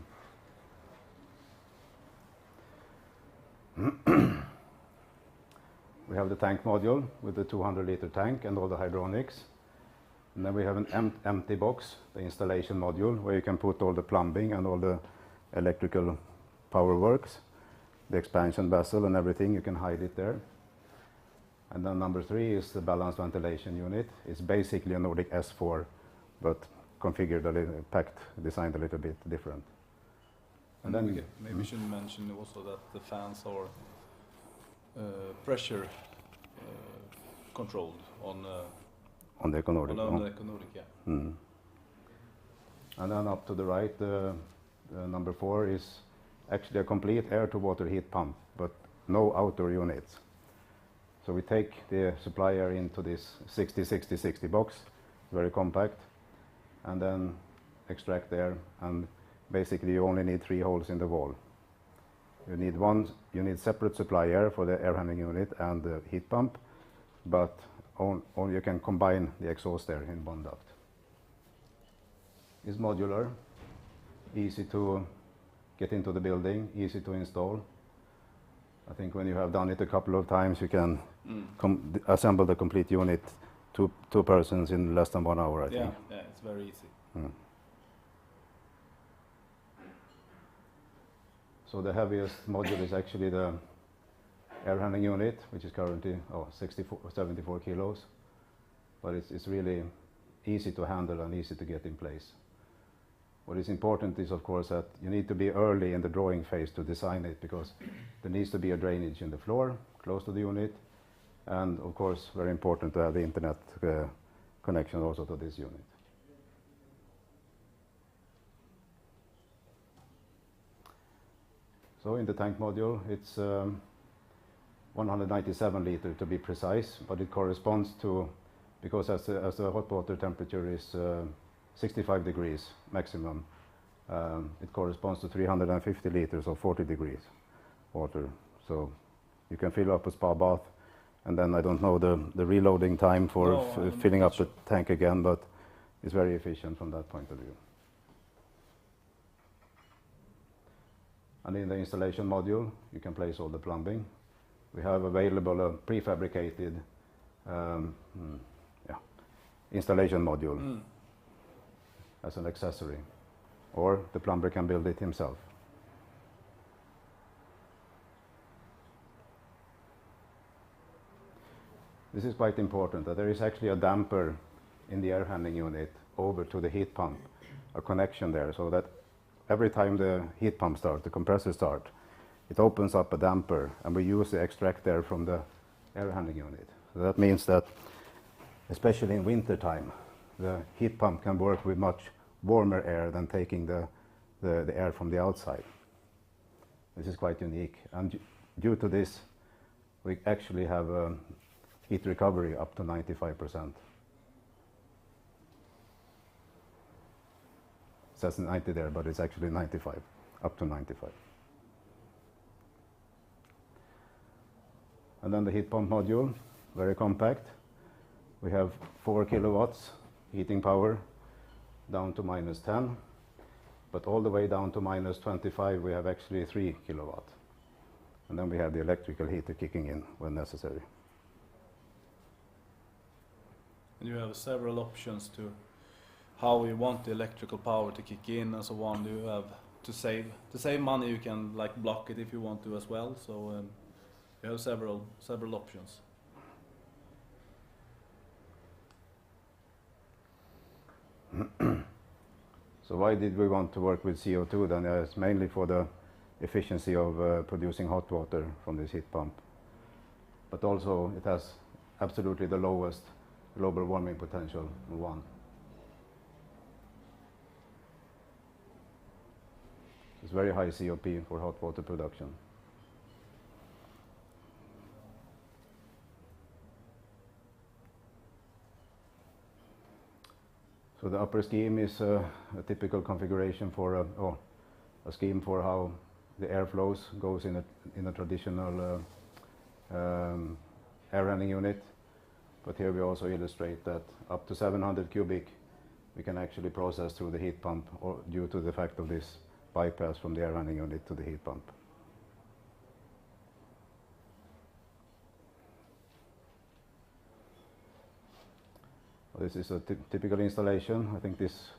S2: We have the tank module with the 200-liter tank and all the hydronics. And then we have an empty box, the installation module, where you can put all the plumbing and all the electrical power works, the expansion vessel and everything, you can hide it there. And then we have an empty box, the installation module, where you can put all the plumbing and all the electrical power works, the expansion vessel and everything, you can hide it there. And then we have an empty box, the installation module, where you can put all the plumbing and all the electrical power works, And then number 3 is the balanced ventilation unit. It's basically a Nordic S4, but configured a little, packed, designed a little bit different.
S3: And then maybe we should mention also that the fans are pressure controlled on
S2: the Econordic.
S3: on the Econordic, yeah.
S2: Mm. And then up to the right, number 4 is actually a complete air-to-water heat pump, but no outdoor units. So we take the supply air into this 60-60-60 box, very compact, and then extract air, and basically you only need 3 holes in the wall. You need separate supply air for the air handling unit and the heat pump, but only you can combine the exhaust air in one duct. It's modular, easy to get into the building, easy to install. I think when you have done it a couple of times, you can assemble the complete unit, two persons in less than 1 hour, I think.
S3: Yeah, it's very easy.
S2: Mm. So the heaviest module is actually the air handling unit, which is currently 74 kilos. But it's really easy to handle and easy to get in place. What is important is, of course, that you need to be early in the drawing phase to design it, because there needs to be a drainage in the floor, close to the unit, and, of course, very important to have the internet connection also to this unit. So in the tank module, it's 197 liters to be precise, but it corresponds to, because as the hot water temperature is 65 degrees maximum, it corresponds to 350 liters of 40 degrees water. So you can fill up a spa bath, and then I don't know the reloading time for filling up the tank again, but it's very efficient from that point of view. And in the installation module, you can place all the plumbing. We have available a prefabricated installation module as an accessory, or the plumber can build it himself. This is quite important, that there is actually a damper in the air handling unit over to the heat pump, a connection there, so that every time the heat pump starts, the compressor starts, it opens up a damper, and we use the extract air from the air handling unit. So that means that, especially in winter time, the heat pump can work with much warmer air than taking the air from the outside. This is quite unique, and due to this, we actually have heat recovery up to 95%. It says 90 there, but it's actually 95, up to 95. And then the heat pump module, very compact. We have 4 kilowatts heating power down to -10, but all the way down to -25 we have actually 3 kilowatt. And then we have the electrical heater kicking in when necessary.
S3: And you have several options to how you want the electrical power to kick in and so on. You have to save money. You can like block it if you want to as well. So you have several options.
S2: So why did we want to work with CO2 then? It's mainly for the efficiency of producing hot water from this heat pump. But also it has absolutely the lowest global warming potential, 1. It's very high COP for hot water production. So the upper scheme is a typical configuration for a scheme for how the air flows goes in a traditional air handling unit. But here we also illustrate that up to 700 cubic we can actually process through the heat pump, or due to the fact of this bypass from the air handling unit to the heat pump. This is a typical installation. I think this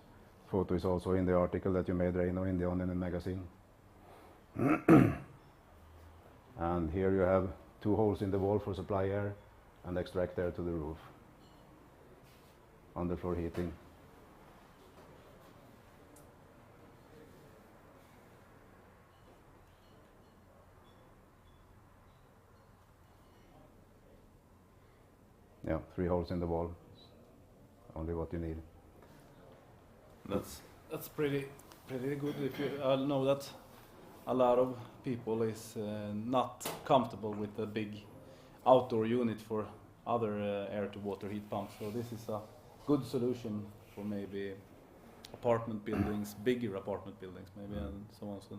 S2: photo is also in the article that you made, Reino, in the Onnineni magazine. And here you have 2 holes in the wall for supply air, and extract air to the roof. Underfloor heating. Yeah, 3 holes in the wall. Only what you need.
S3: That's pretty good. If you know that a lot of people is not comfortable with a big outdoor unit for other air to water heat pumps. So this is a good solution for maybe apartment buildings, bigger apartment buildings maybe, and so on. So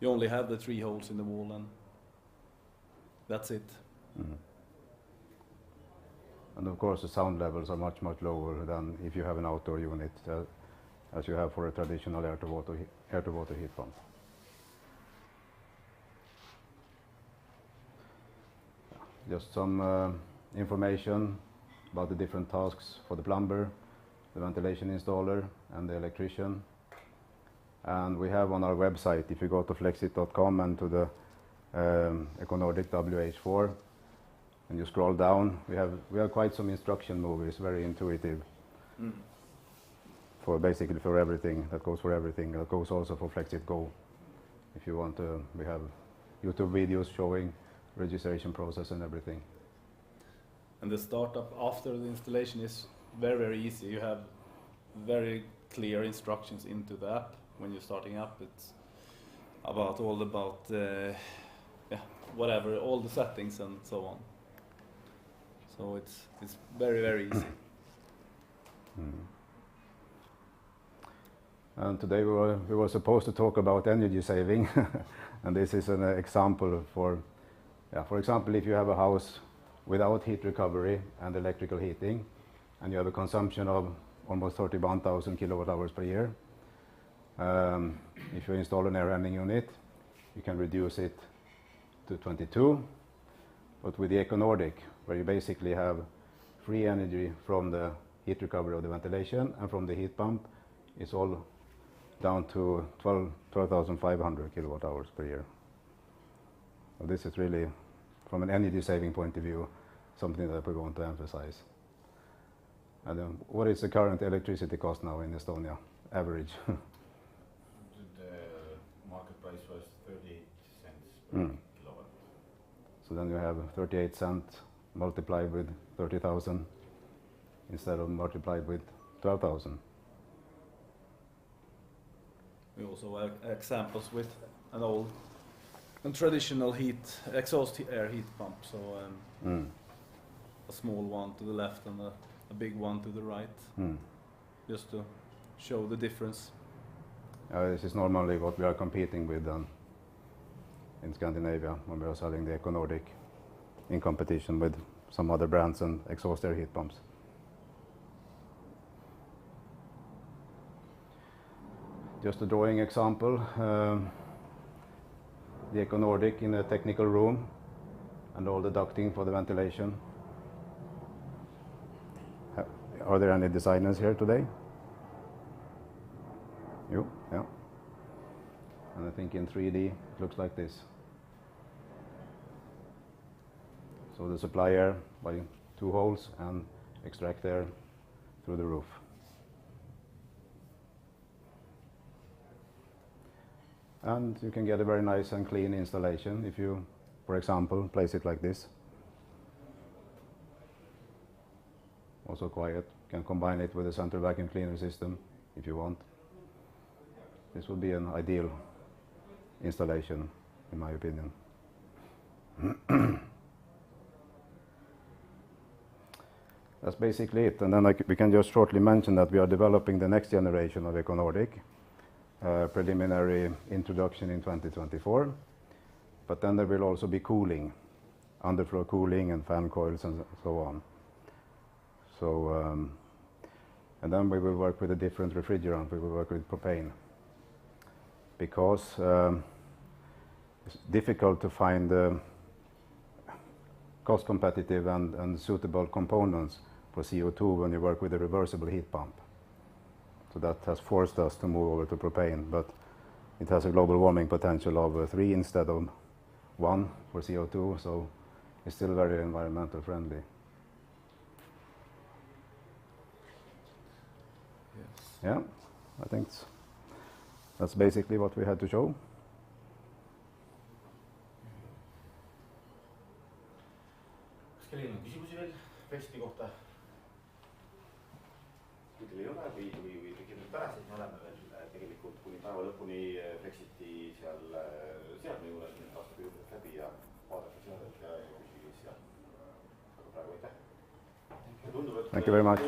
S3: you only have the 3 holes in the wall and that's it.
S2: Mm. And of course the sound levels are much lower than if you have an outdoor unit, as you have for a traditional air to water heat pump. Just some information about the different tasks for the plumber, the ventilation installer and the electrician. And we have on our website, if you go to flexit.com and to the Econordic WH4 and you scroll down, we have quite some instruction movies, very intuitive. Mm. For basically for everything, that goes for everything. That goes also for Flexit Go. If you want to, we have YouTube videos showing registration process and everything.
S3: And the startup after the installation is very easy. You have very clear instructions into the app when you're starting up. It's about whatever, all the settings and so on. So it's very easy.
S2: Mm. And today we were supposed to talk about energy saving, and this is an example for example, if you have a house without heat recovery and electrical heating, and you have a consumption of almost 31,000 kilowatt hours per year, if you install an air handling unit, you can reduce it to 22. But with the Econordic, where you basically have free energy from the heat recovery of the ventilation and from the heat pump, it's all down to 12,500 kilowatt hours per year. So this is really, from an energy saving point of view, something that we want to emphasize. And what is the current electricity cost now in Estonia, average?
S5: The market price was 38 cents per kilowatt.
S2: So then you have 38 cents multiplied with 30,000 instead of multiplied with 12,000.
S3: We also have examples with an old and traditional exhaust air heat pump. So a small one to the left and a big one to the right, just to show the difference.
S2: This is normally what we are competing with in Scandinavia when we are selling the Econordic in competition with some other brands and exhaust air heat pumps. Just a drawing example, the Econordic in a technical room and all the ducting for the ventilation. Are there any designers here today? You? Yeah. And I think in 3D it looks like this. So the supply air by 2 holes and extract air through the roof. And you can get a very nice and clean installation if you, for example, place it like this. Also quiet. You can combine it with a central vacuum cleaner system if you want. This would be an ideal installation, in my opinion. That's basically it. And then we can just shortly mention that we are developing the next generation of Econordic. Preliminary introduction in 2024, but then there will also be cooling, underfloor cooling and fan coils and so on. So, and then we will work with a different refrigerant. We will work with propane, because it's difficult to find cost competitive and suitable components for CO2 when you work with a reversible heat pump. So that has forced us to move over to propane, but it has a global warming potential of 3 instead of 1 for CO2, so it's still very environmental friendly. Yeah, I think that's basically what we had to show.
S5: Kas kellel on küsimusi veel Flexiti kohta? Kui teil ei ole või tegime nüüd pärast, siis me oleme veel tegelikult kuni päeva lõpuni Flexiti seal seadme juures, nüüd aastab juurde läbi ja vaadata seadet ja küsida seal. Aga praegu aitäh. Tundub, et
S2: Thank you very much.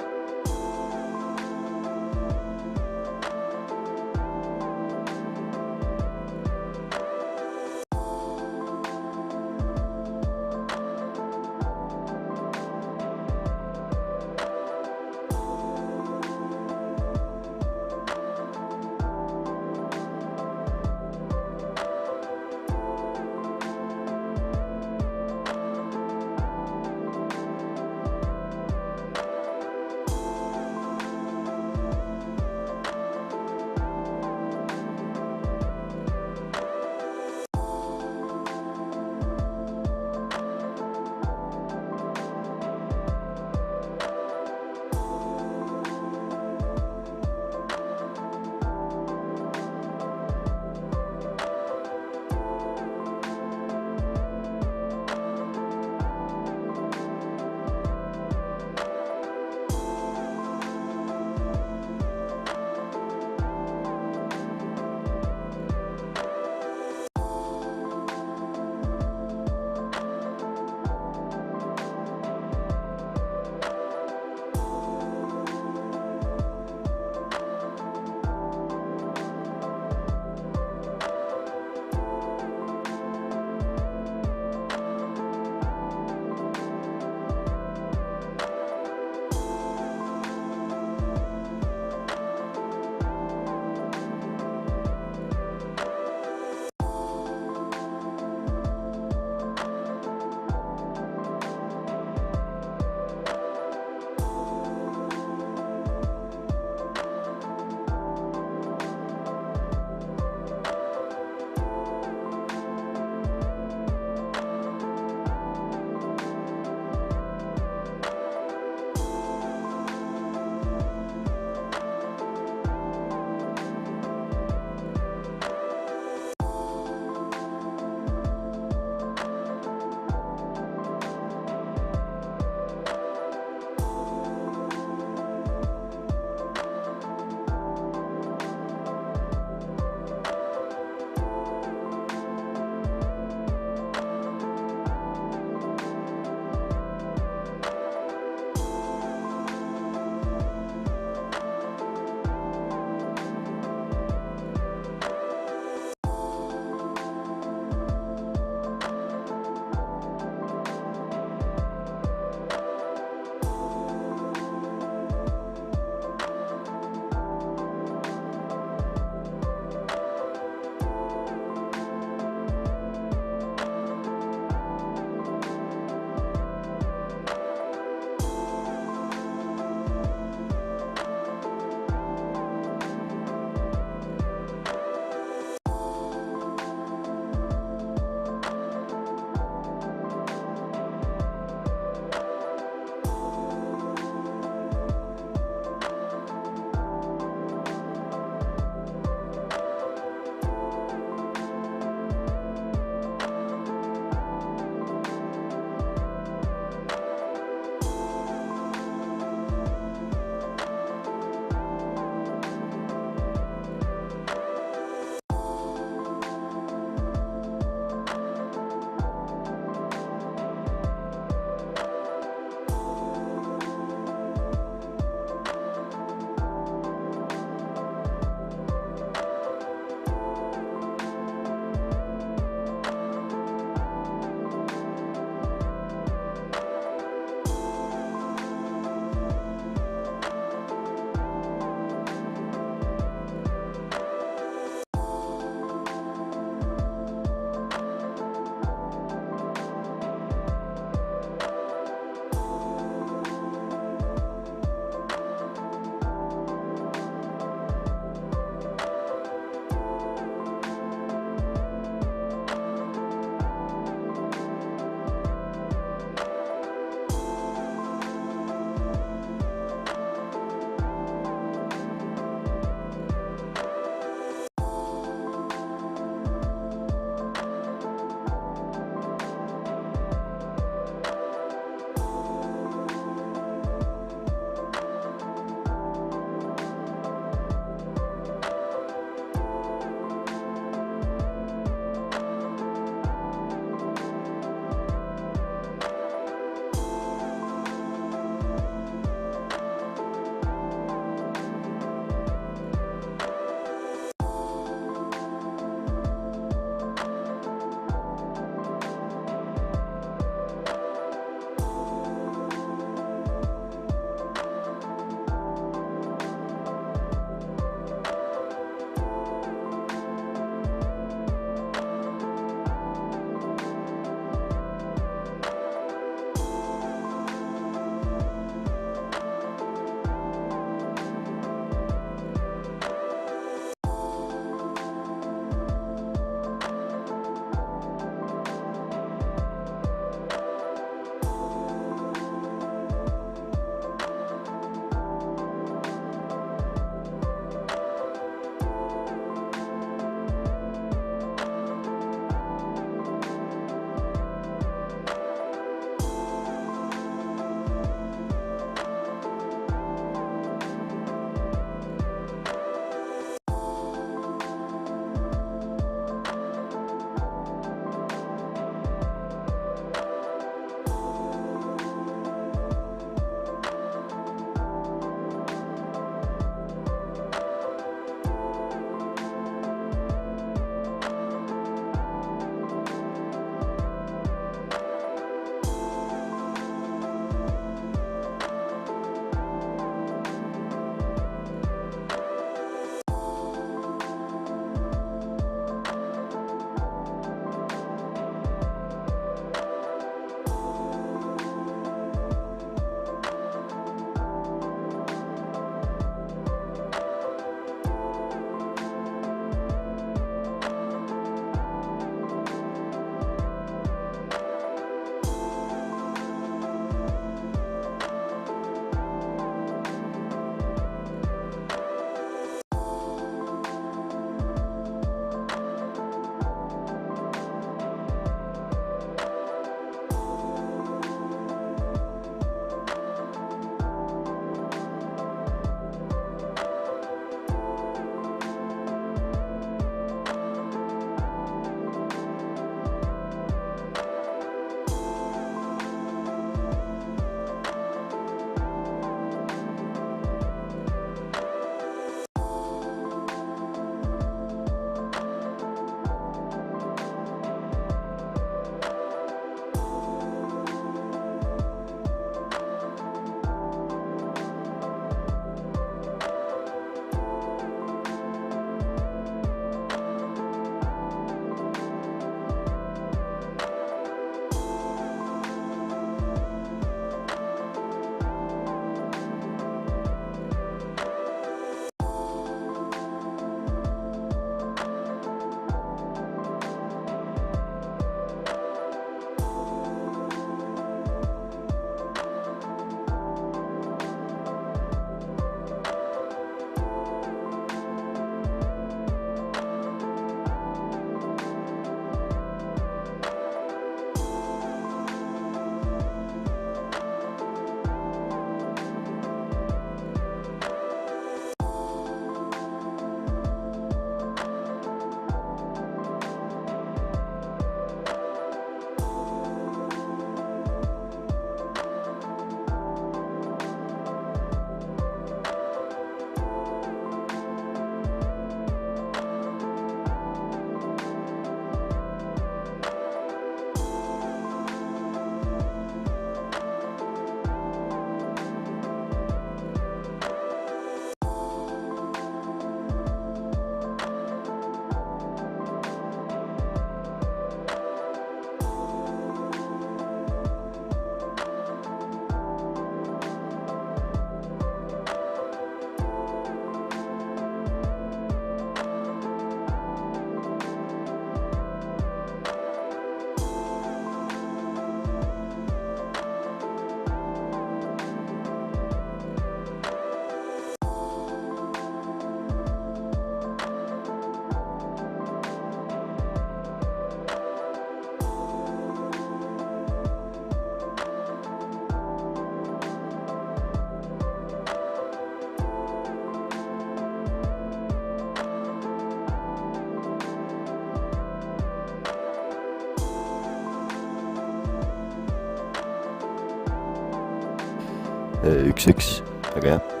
S1: 1-1, väga hea.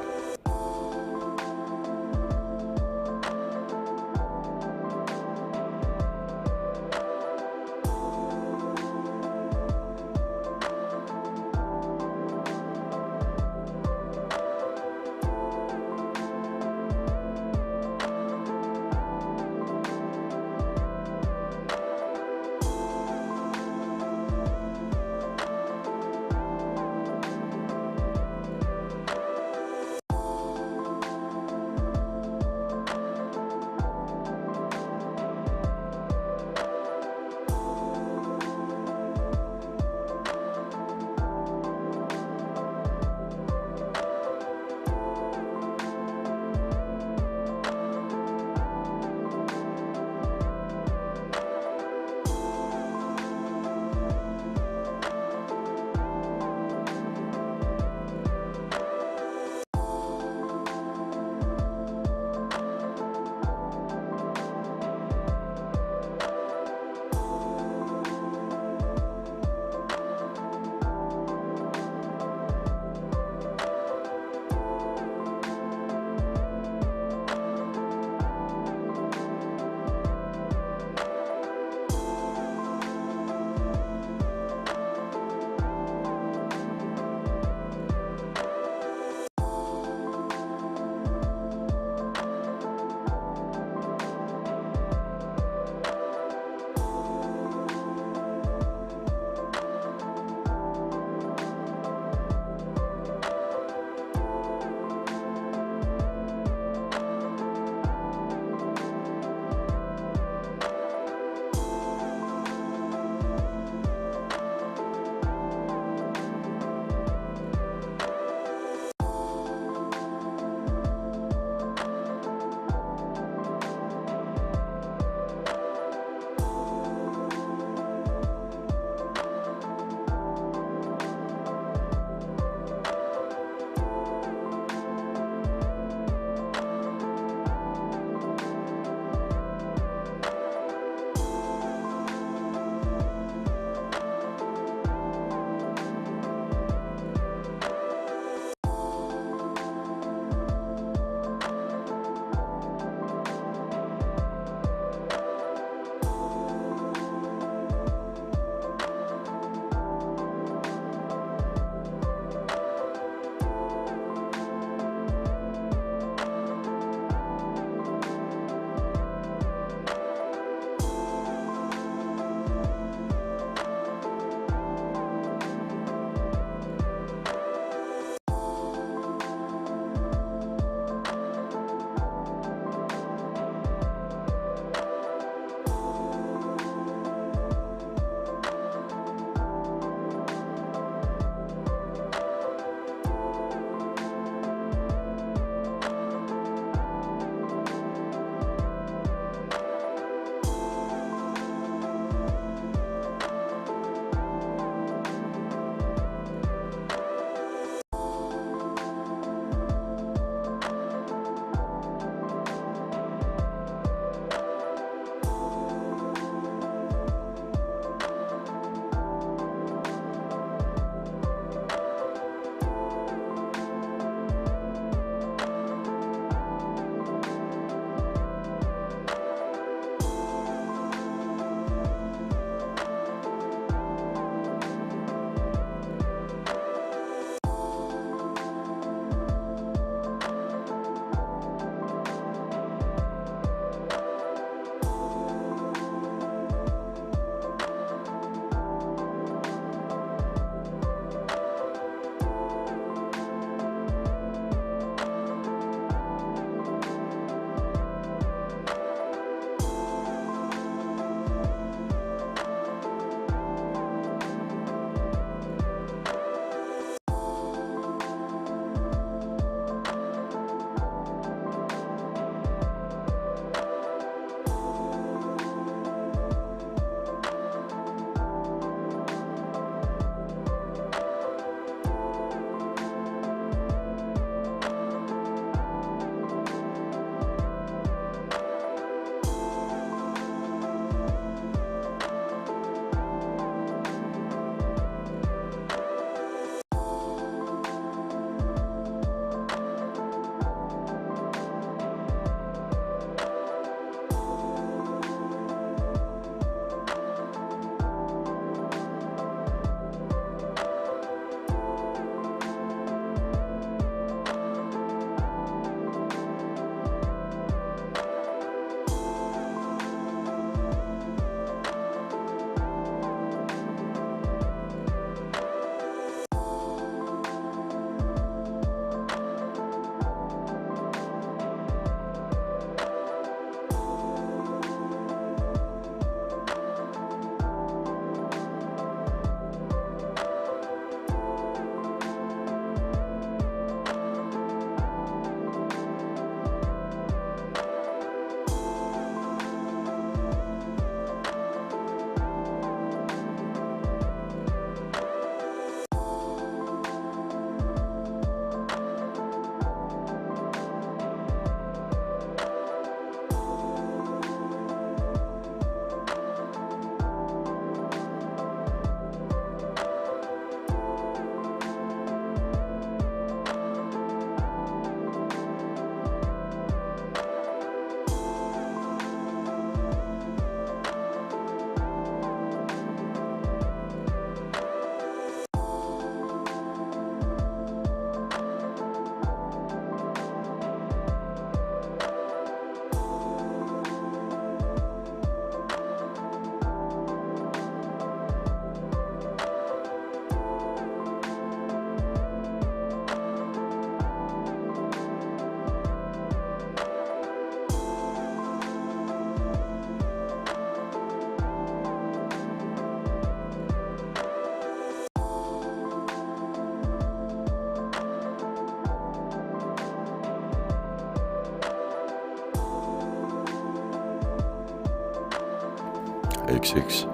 S1: XX.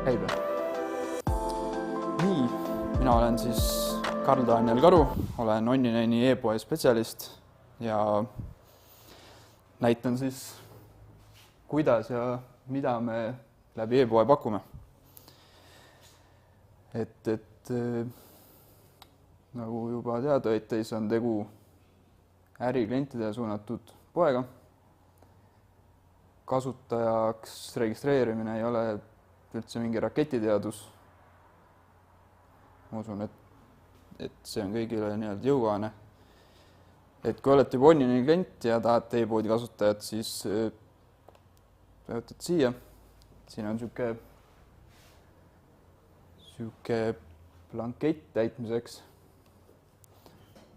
S8: käib. Nii, mina olen siis Karl-Daniel Karu, olen Onnineni e-poe spetsialist ja näitan siis, kuidas ja mida me läbi e-poe pakume. Et nagu juba teada, ETS on tegu äriklientidele suunatud poega. Kasutajaks registreerimine ei ole üldse mingi raketiteadus. Ma usun, et see on kõigile nii-öelda jõukohane. Et kui olete juba Onnineni klient ja tahate e-poodi kasutajat, siis vajutate siia. Siin on siuke blankett täitmiseks,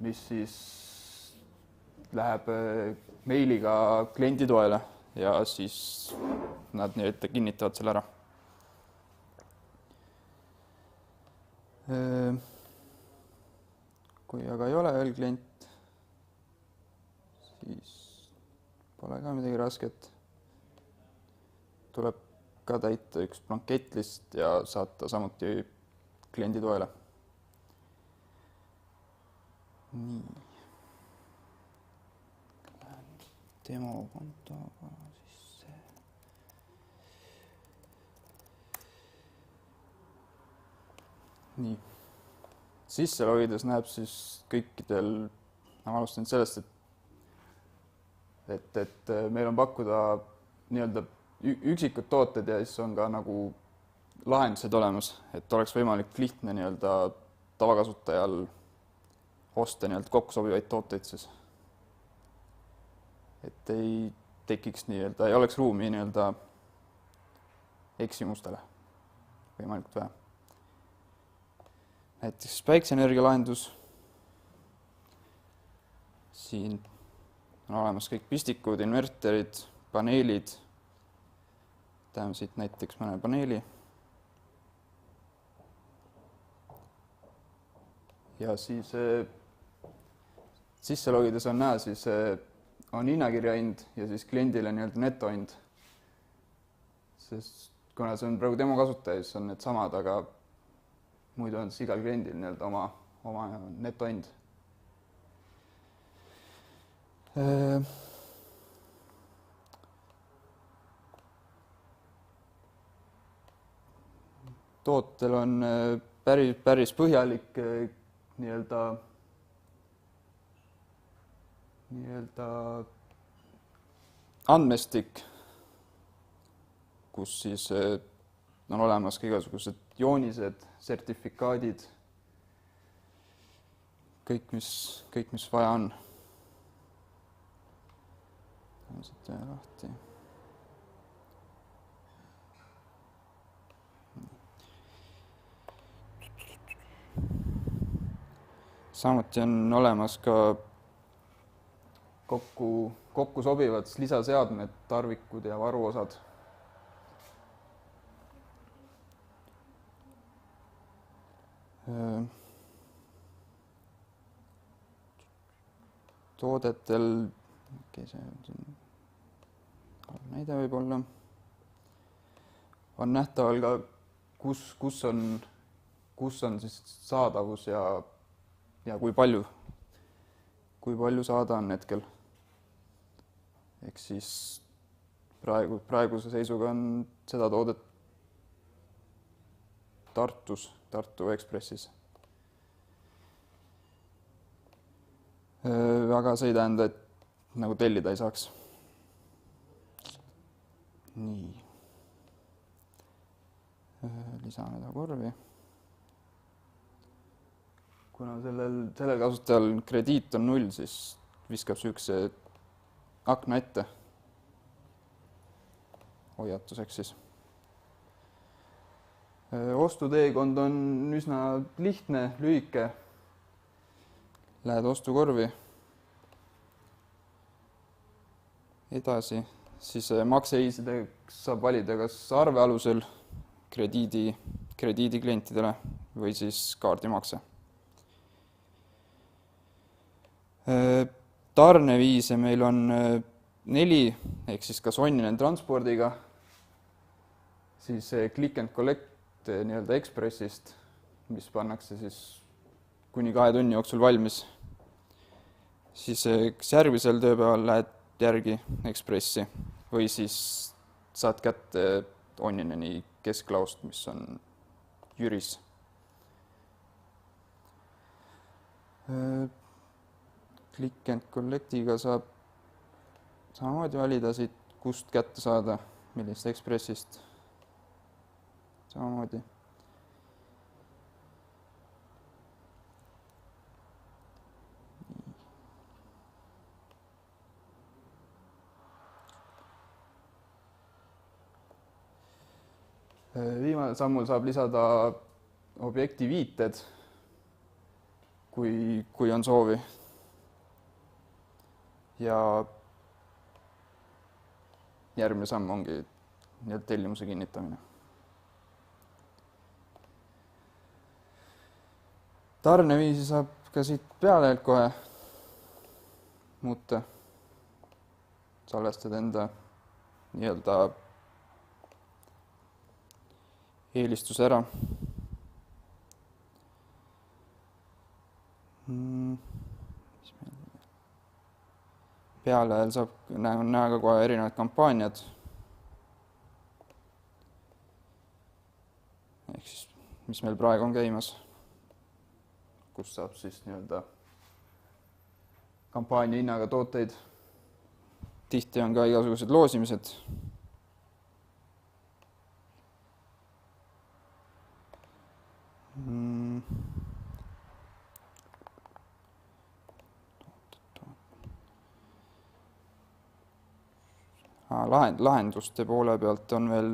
S8: mis siis läheb meiliga kliendi toele ja siis nad nii-öelda kinnitavad selle ära. Kui aga ei ole veel klient, siis pole ka midagi rasket. Tuleb ka täita üks blankettlist ja saata samuti kliendi toele. Nii. Lähen demo kontoga sisse. Nii. Sisse logides näeb siis kõikidel, ma alustan sellest, et meil on pakkuda nii-öelda üksikud tooted ja siis on ka nagu lahendused olemas, et oleks võimalik lihtne nii-öelda tavakasutajal osta nii-öelda kokku sobivaid tooteid siis. Et ei tekiks nii-öelda, ei oleks ruumi nii-öelda eksimustele võimalikult vähe. Näiteks päikseenergialahendus. Siin on olemas kõik pistikud, inverterid, paneelid. Tähame siit näiteks mõne paneeli. Ja siis sisse logides on näha, siis on hinnakirja hind ja siis kliendile nii-öelda netohind. Sest kuna see on praegu demo kasutaja, siis on need samad, aga muidu on igal kliendil nii-öelda oma netohind. tootel on päris põhjalik nii-öelda andmestik, kus siis on olemas ka igasugused joonised, sertifikaadid, kõik, mis vaja on. Siit lahti. Samuti on olemas ka kokku sobivad lisaseadmed, tarvikud ja varuosad. Toodetel, näide võib-olla, on nähtaval ka, kus on siis saadavus ja kui palju saada on hetkel. Ehk siis praeguse seisuga on seda toodet Tartu Ekspressis. Aga see ei tähenda, et nagu tellida ei saaks. Nii. Lisame ta korvi. Kuna sellel kasutajal krediit on 0, siis viskab sihukese akna ette hoiatuseks siis. Ostuteekond on üsna lihtne, lühike. Lähed ostukorvi. Edasi, siis makseviisideks saab valida kas arve alusel krediidi klientidele või siis kaardimakse. Tarneviise meil on 4, ehk siis kas Onnineni transpordiga, siis click and collect nii-öelda Ekspressist, mis pannakse siis kuni 2 tunni jooksul valmis. Siis järgmisel tööpäeval lähed järgi Ekspressi või siis saad kätte Onnineni kesklaost, mis on Jüris. Click and collectiga saab samamoodi valida siit, kust kätte saada, millist Ekspressist. Samamoodi. Viimane sammul saab lisada objekti viited, kui on soovi. Ja järgmine samm ongi tellimuse kinnitamine. Tarneviisi saab ka siit peale kohe muuta. Salvestad enda nii-öelda eelistus ära. Peale saab näha ka kohe erinevad kampaaniad. Ehk siis, mis meil praegu on käimas, kus saab siis nii-öelda kampaania hinnaga tooteid. Tihti on ka igasugused loosimised. Lahenduste poole pealt on veel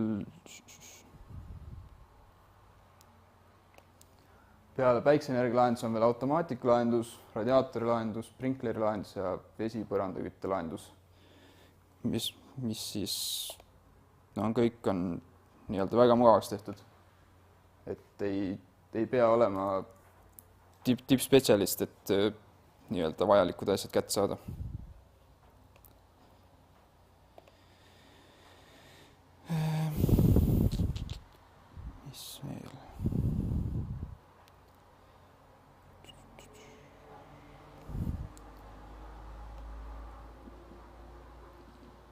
S8: peale päikseenergialahendus on veel automaatiklahendus, radiaatorilahendus, sprinkleri-lahendus ja vesipõrandakütte-lahendus, mis siis kõik on nii-öelda väga mugavaks tehtud. Et ei pea olema tippspetsialist, et nii-öelda vajalikud asjad kätte saada. Mis veel?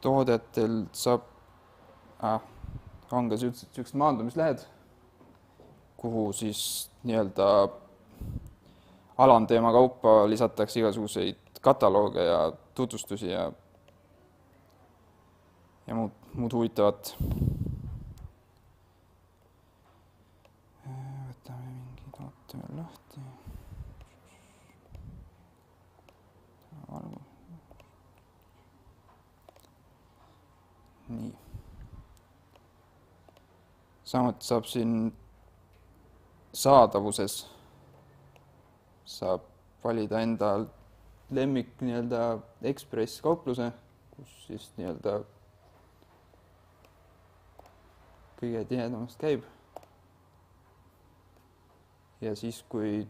S8: Toodetel saab, on ka sellised maandumislehed, kuhu siis nii-öelda alamteema kaupa lisatakse igasuguseid katalooge ja tutvustusi ja muud huvitavat. Võtame mingi toote veel lahti. Nii. Samuti saab siin saadavuses saab valida enda lemmik nii-öelda ekspress kaupluse, kus siis nii-öelda kõige tihedamast käib. Ja siis, kui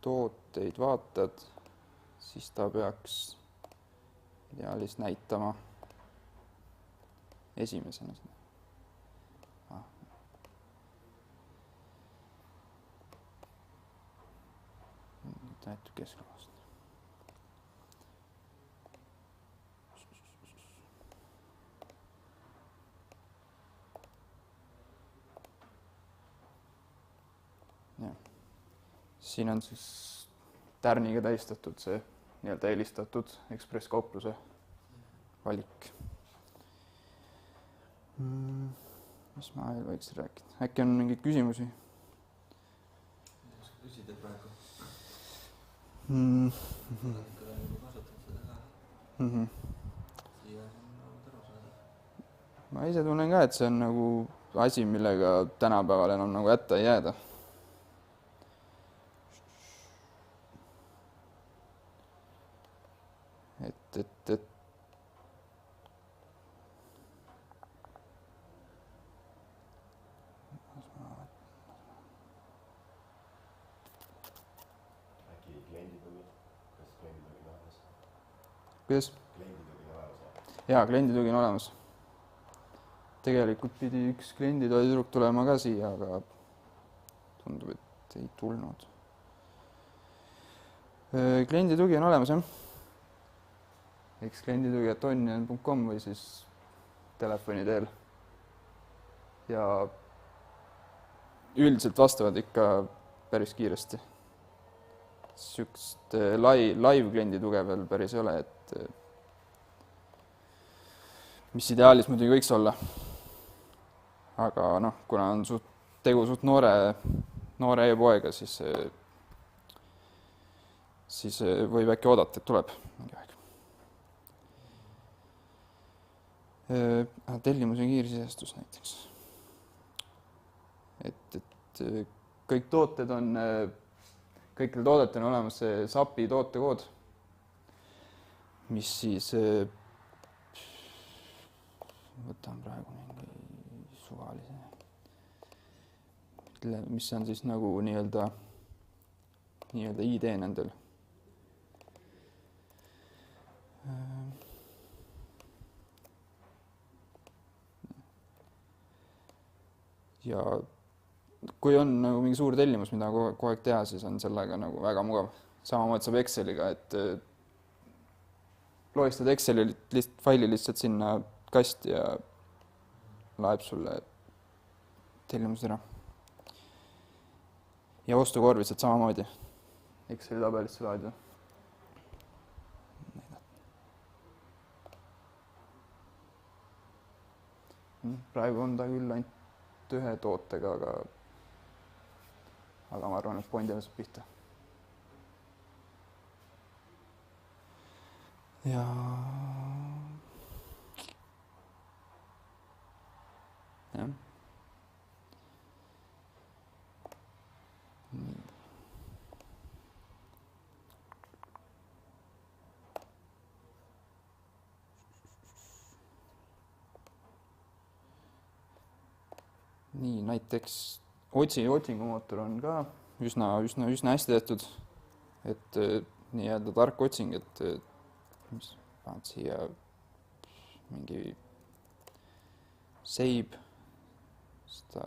S8: tooteid vaatad, siis ta peaks ideaalis näitama esimesena. Näitab keskkonnast. Siin on siis tärniga tähistatud see nii-öelda eelistatud ekspress kaupluse valik. Mis ma veel võiks rääkida? Äkki on mingeid küsimusi?
S1: Küsida praegu.
S8: Ma ise tunnen ka, et see on nagu asi, millega tänapäeval enam nagu hätta ei jääda. Et kuidas? Jaa, klienditugi on olemas. Tegelikult pidi üks klienditüdruk tulema ka siia, aga tundub, et ei tulnud. Klienditugi on olemas, jah. Eks klienditugi@onnineni.com või siis telefoni teel. Ja üldiselt vastavad ikka päris kiiresti. Sükst live kliendituge veel päris ei ole, et mis ideaalis muidugi võiks olla. Aga noh, kuna on tegu suht noore e-poega, siis võib äkki oodata, et tuleb mingi aeg. Tellimuse kiirsisestus näiteks. Et kõik tooted on, kõikidel toodetel on olemas see SAP-i tootekood, mis siis võtan praegu mingi suvalise, mis on siis nagu nii-öelda ID nendel. Ja kui on nagu mingi suur tellimus, mida kogu aeg teha, siis on sellega nagu väga mugav. Samamoodi saab Exceliga, et loestad Exceli faili lihtsalt sinna kasti ja laeb sulle tellimus ära. Ja ostukorvid saad samamoodi Exceli tabelisse laadida. Praegu on ta küll ainult ühe tootega, aga ma arvan, et Pondile saab pihta. Ja jah. Nii, näiteks otsingumootor on ka üsna hästi tehtud, et nii-öelda tark otsing, et mis paned siia mingi seib, seda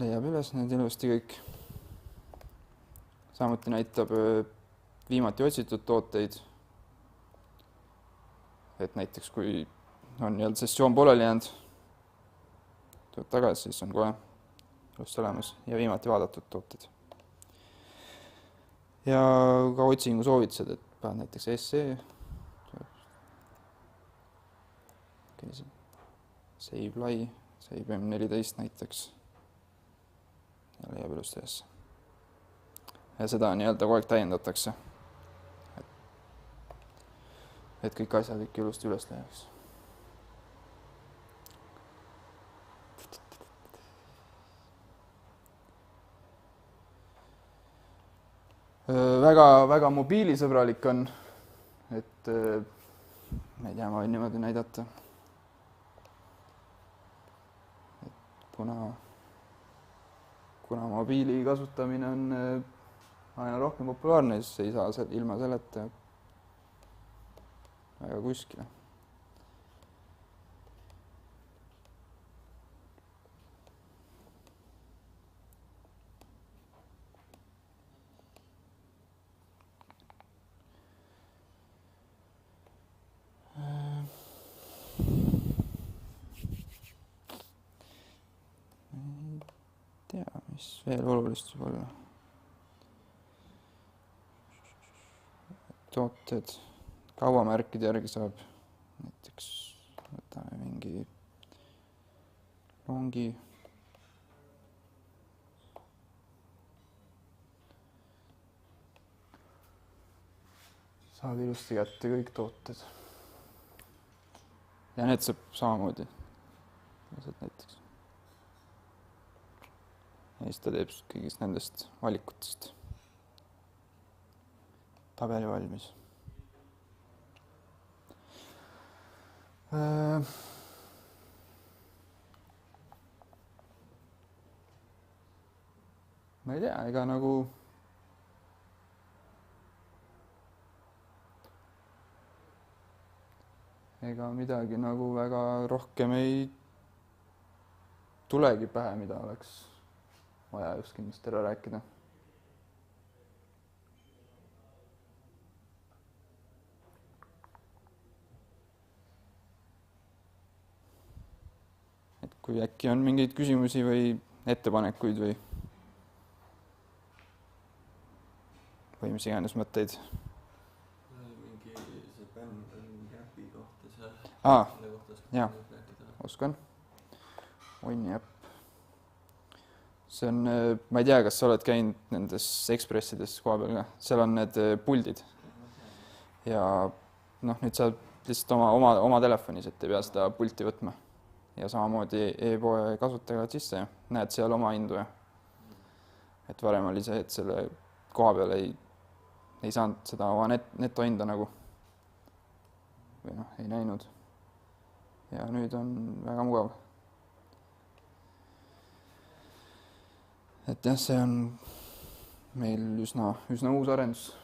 S8: leiab üles need ilusti kõik. Samuti näitab viimati otsitud tooteid et näiteks kui on nii-öelda sessioon pooleli jäänud, tuleb tagasi, siis on kohe just olemas ja viimati vaadatud tooted. Ja ka otsingu soovitused, et paned näiteks essee, save lai, save M14 näiteks ja leiab ilusti üles. Ja seda nii-öelda kogu aeg täiendatakse, et kõik asjad ikka ilusti üles leiaks. Väga mobiilisõbralik on, et ma ei tea, ma võin niimoodi näidata. Kuna mobiili kasutamine on aina rohkem populaarne, siis ei saa ilma selleta väga kuskile. Mis veel olulist võib olla? Tooted, kaubamärkide järgi saab näiteks, võtame mingi longi. Saab ilusti kätte kõik tooted. Ja need saab samamoodi. Näiteks. Ja siis ta teeb kõigist nendest valikutest tabeli valmis. Ma ei tea, ega nagu midagi nagu väga rohkem ei tulegi pähe, mida oleks vaja just kindlasti ära rääkida. Et kui äkki on mingeid küsimusi või ettepanekuid või mis iganes mõtteid.
S1: Mingi see bändi kohta seal.
S8: Jaa, oskan. Onnineni. See on, ma ei tea, kas sa oled käinud nendes ekspressides koha peal ka, seal on need puldid. Ja nüüd saad lihtsalt oma telefonis, et ei pea seda pulti võtma. Ja samamoodi e-poe kasutajad sisse ja näed seal oma hindu. Et varem oli see, et selle koha peal ei saanud seda oma netohinda nagu või ei näinud. Ja nüüd on väga mugav. Et jah, see on meil üsna uus arendus.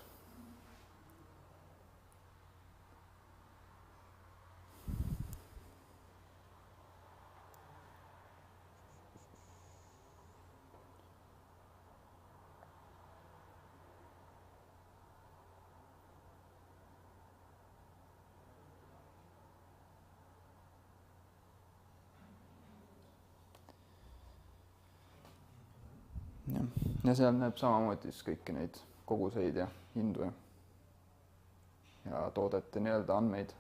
S8: Ja seal näeb samamoodi kõiki neid koguseid ja hindu ja toodete nii-öelda andmeid.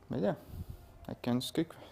S8: Ma ei tea, äkki on siis kõik või?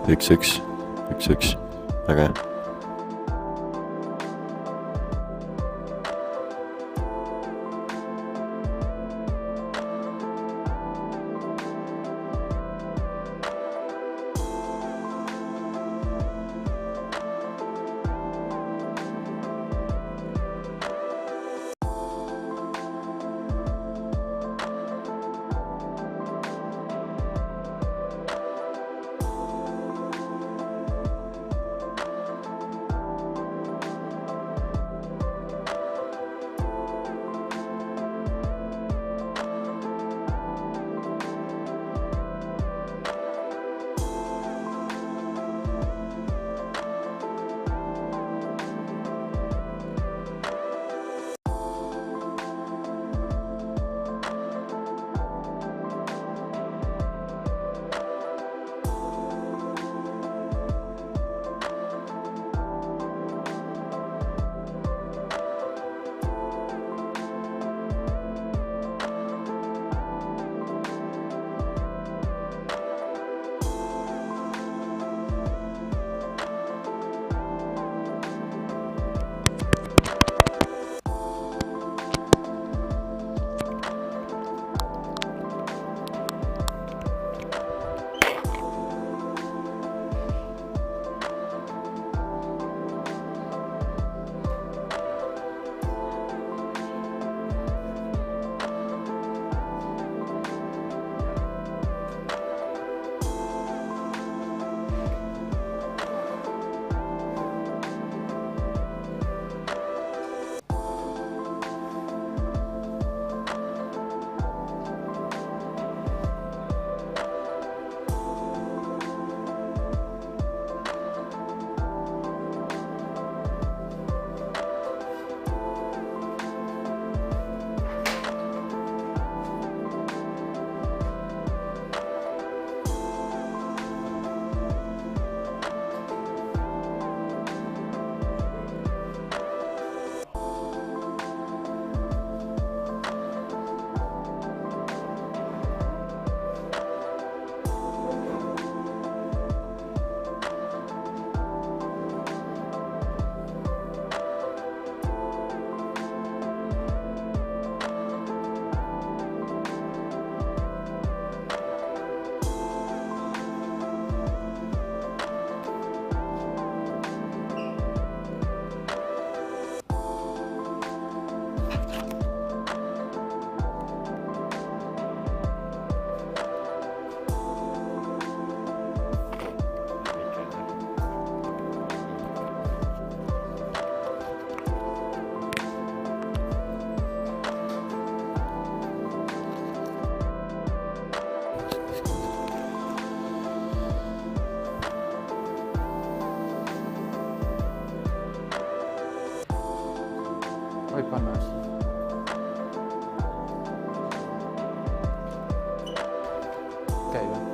S9: 1111, väga hea.
S8: võib panna hästi. Käib jah?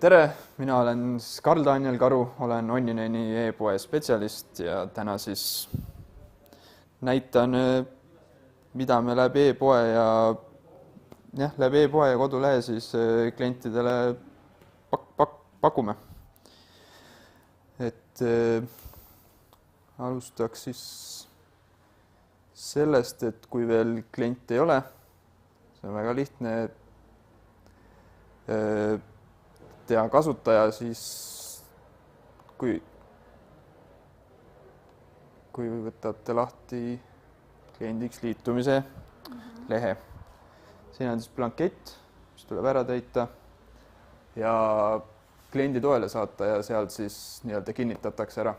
S8: Tere, mina olen Karl-Daniel Karu, olen Onnineni e-poe spetsialist ja täna siis näitan, mida me läbi e-poe ja kodulehe siis klientidele pakume. Et alustaks siis sellest, et kui veel klient ei ole, see on väga lihtne, ja kasutaja siis, kui võtate lahti kliendiks liitumise lehe. Siin on siis blankett, mis tuleb ära täita ja kliendi toele saata ja sealt siis nii-öelda kinnitatakse ära.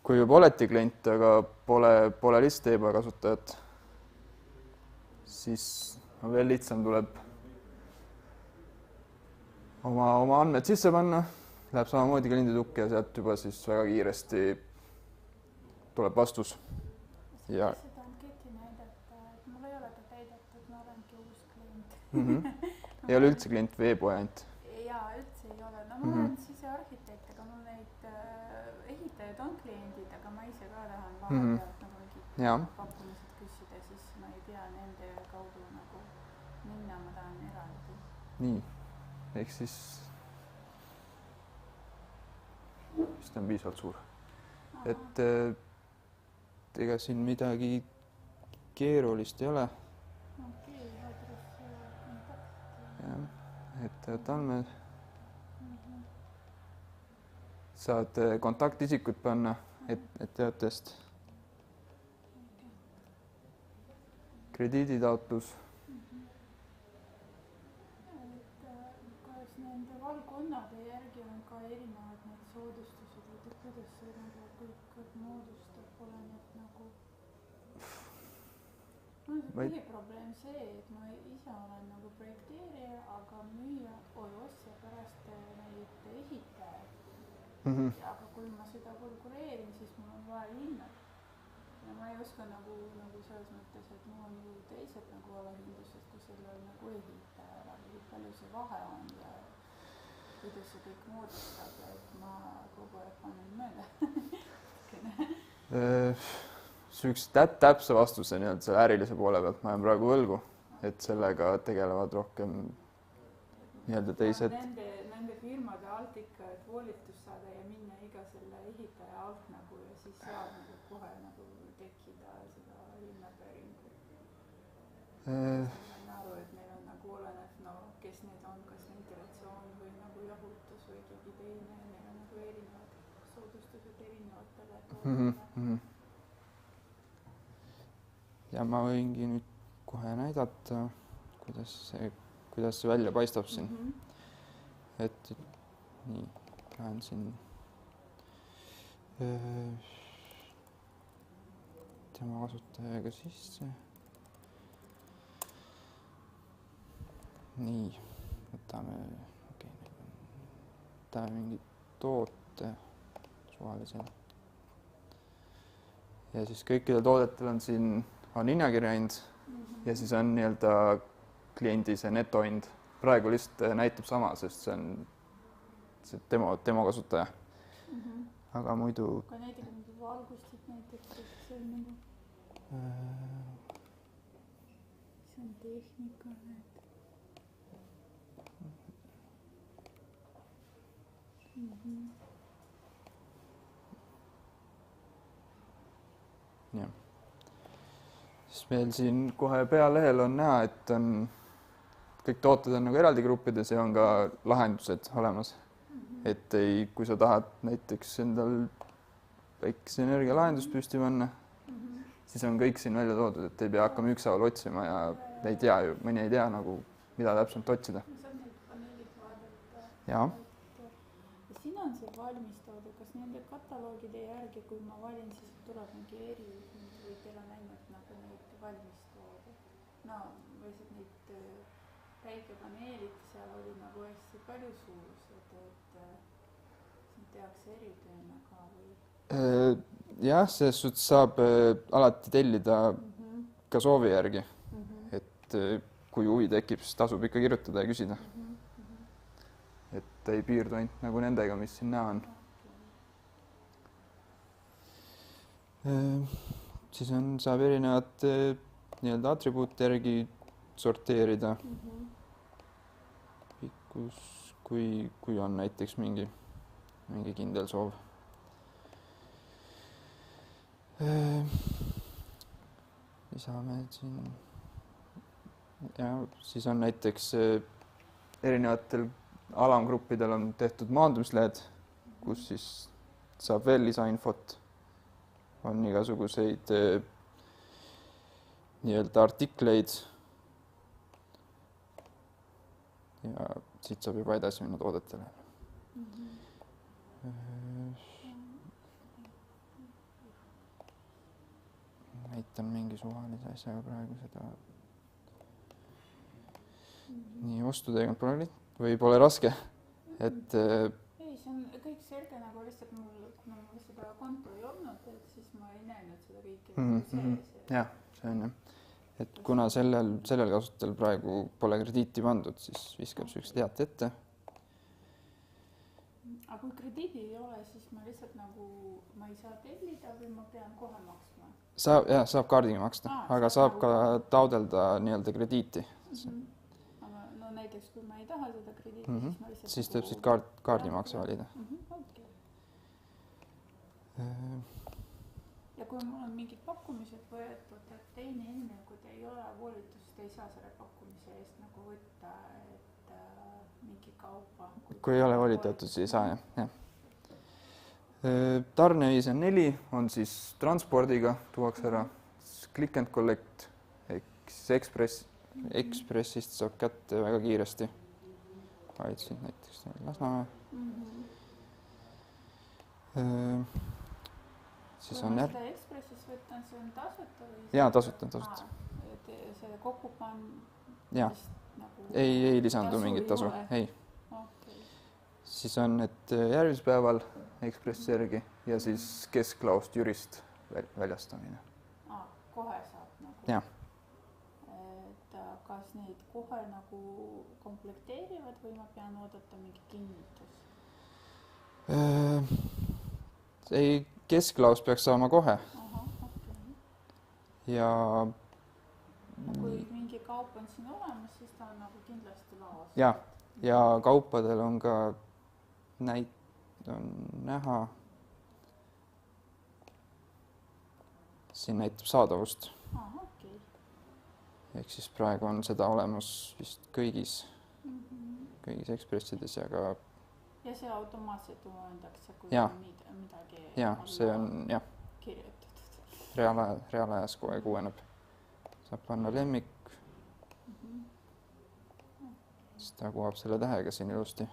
S8: Kui juba olete klient, aga pole lihtsalt e-poe kasutajat, siis on veel lihtsam, tuleb oma andmed sisse panna, läheb samamoodi klienditukki ja sealt juba siis väga kiiresti tuleb vastus.
S10: Ja seda anketi näidata, et mul ei ole ta täidetud, ma
S9: olengi uus klient.
S8: Ei ole üldse klient või e-poe ainult?
S9: Jaa, üldse ei ole. No ma olen sisearhitekt, aga mul neid ehitajad on kliendid, aga ma ise ka tahan vahepealt nagu mingid pakkumised küsida, siis ma ei pea nende kaudu nagu minna, ma tahan eraldi.
S8: Nii, ehk siis vist on piisavalt suur. Et ega siin midagi keerulist ei ole.
S9: Okei, adress ja kontakt.
S8: Jah, et andmed. Saad kontaktisikut panna, et teatest. Krediiditaotlus.
S9: Kas nende valdkonnade järgi on ka erinevad need soodustused või kuidas see nagu kõik moodustab, oleneb nagu? Mul on põhiprobleem see, et ma ise olen nagu projekteerija, aga müüa või ostja pärast neid ehitajaid. Aga kui ma seda konkureerin, siis mul on vaja hinnata. Ja ma ei oska nagu selles mõttes, et mul on ju teised nagu alahindused, kui sellel nagu ehitaja, kui palju see vahe on ja kuidas see kõik moodustab, et ma kogu aeg panen mööda.
S8: Üks täpse vastuse nii-öelda selle ärilise poole pealt ma olen praegu võlgu, et sellega tegelevad rohkem nii-öelda teised.
S9: Nende firmade alt ikka, et voolitus saada ja minna iga selle ehitaja alt nagu ja siis saab nagu kohe nagu tekkida seda hinnapäringu. Ma olen aru, et meil on nagu oleneb, kes need on, kas ventilatsioon või nagu jahutus või keegi teine, meil on nagu erinevad soodustused erinevatele toodele.
S8: Ja ma võingi nüüd kohe näidata, kuidas see välja paistab siin. Et nii, lähen siin tema kasutajaga sisse. Nii, võtame mingi toote suvalisel. Ja siis kõikidel toodetel on siin hinnakirja hind ja siis on nii-öelda kliendi see netohind. Praegu lihtsalt näitab sama, sest see on tema kasutaja. Aga muidu...
S9: Aga näiteks mingi valgustit näiteks, et see on nagu... See on tehnika, näed.
S8: Jah. Siis meil siin kohe pealehel on näha, et on kõik tooted on nagu eraldi gruppides ja on ka lahendused olemas. Et kui sa tahad näiteks endal väikese energialahendust püsti panna, siis on kõik siin välja toodud, et ei pea hakkama ükshaaval otsima ja ei tea ju, mõni ei tea nagu, mida täpselt otsida.
S9: Saab neid paneelid vaadata.
S8: Jaa.
S9: Siin on see valmistoode, kas nende kataloogide järgi, kui ma valin, siis tuleb mingi eri või teil on ainult nagu neid valmistoode. No, või siis neid päikepaneelid, seal oli nagu hästi palju suurused, et siin tehakse eritööna ka või?
S8: Jah, selles suhtes saab alati tellida ka soovi järgi, et kui huvi tekib, siis tasub ikka kirjutada ja küsida. Et ei piirdu ainult nagu nendega, mis siin näha on. Siis saab erinevad nii-öelda atribuute järgi sorteerida. Pikkus, kui on näiteks mingi kindel soov. Lisame siin ja siis on näiteks erinevatel alamgruppidel on tehtud maandumislehed, kus siis saab veel lisainfot. On igasuguseid nii-öelda artikleid ja siit saab juba edasi minna toodetele. Näitan mingi suvalise asjaga praegu seda. Nii, ostuteekond pole raske, et...
S9: Ei, see on kõik selge, nagu lihtsalt kuna mul seda konto ei olnud, et siis ma ei näinud seda kõike sees.
S8: Jah, see on jah. et kuna sellel kasutajal praegu pole krediiti pandud, siis viskab üks teate ette.
S9: Aga kui krediidi ei ole, siis ma lihtsalt nagu, ma ei saa tellida või ma pean kohe maksma?
S8: Saab kaardiga maksta, aga saab ka taodelda nii-öelda krediiti.
S9: Aga no näiteks, kui ma ei taha seda krediiti, siis ma lihtsalt...
S8: Siis tuleb siit kaardimakse valida.
S9: Ja kui mul on mingid pakkumised võetud, et teine enne, kui te ei ole volitust, ei saa selle pakkumise eest nagu võtta, et mingi kaupa.
S8: Kui ei ole volitatud, siis ei saa, jah. Tarneviis on 4, on siis transpordiga, tuuakse ära click and collect, Ekspressist saab kätte väga kiiresti. Valitsin näiteks Lasnamäe. Kui ma seda Ekspressis võtan, see on tasuta või? Jaa, tasuta.
S9: See kokkupann?
S8: Ei lisandu mingit tasu, ei. Siis on, et järgmisel päeval Ekspressi järgi ja siis kesklaost jurist väljastamine.
S9: Kohe saab nagu?
S8: Jah.
S9: Et kas neid kohe nagu komplekteerivad või ma pean oodata mingi kinnitus?
S8: Ei, kesklaos peaks saama kohe. Ja
S9: kui mingi kaup on siin olemas, siis ta on nagu kindlasti laos.
S8: Ja kaupadel on ka näha, siin näitab saadavust. Ehk siis praegu on seda olemas vist kõigis Ekspressides ja ka... Ja see automaatselt uuendatakse, kui midagi on kirjutatud. Reaalajas kogu aeg uueneb. Saab panna lemmik. Siis ta kuvab selle tähega siin ilusti.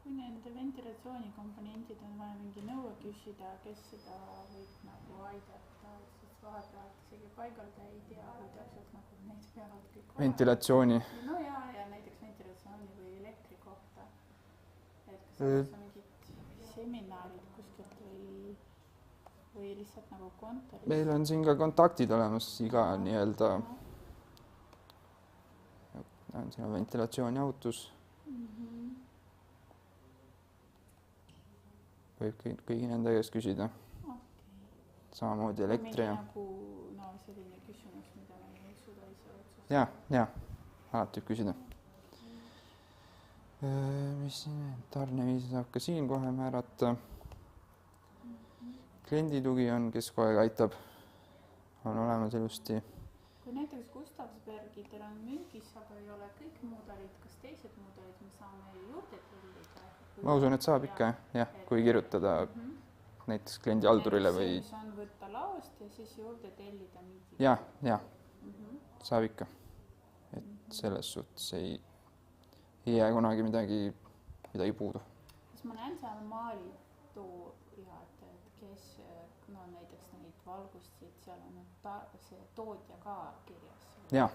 S9: Kui nende ventilatsioonikomponentid on vaja mingi nõue küsida, kes seda võib nagu aidata, siis vahepeal isegi paigalda ei tea, või täpselt nagu neid peavad kõik olema.
S8: Ventilatsiooni?
S9: No ja näiteks ventilatsiooni või elektri kohta. Et kas on mingid seminarid kuskilt või lihtsalt nagu kontoris?
S8: Meil on siin ka kontaktid olemas iga nii-öelda... Siin on ventilatsiooni autos. Võib kõigi nende käest küsida. Samamoodi elektri.
S9: Mingi selline küsimus, mida me ei suuda ise otsustada.
S8: Ja, alati võib küsida. Mis siin? Tarneviisi saab ka siin kohe määrata. Klienditugi on, kes kogu aeg aitab. On olemas ilusti.
S9: Kui näiteks Gustavsbergidel on müügis, aga ei ole kõik mudelid, kas teised mudelid me saame juurde tellida?
S8: Ma usun, et saab ikka, jah, kui kirjutada näiteks kliendi haldurile või...
S9: See on võtta laost ja siis juurde tellida mingi...
S8: Ja, saab ikka. Et selles suhtes ei jää kunagi midagi puudu.
S9: Kas ma näen seal maalitoojad, et kes näiteks neid valgusid, seal on see tootja ka kirjas?
S8: Jah.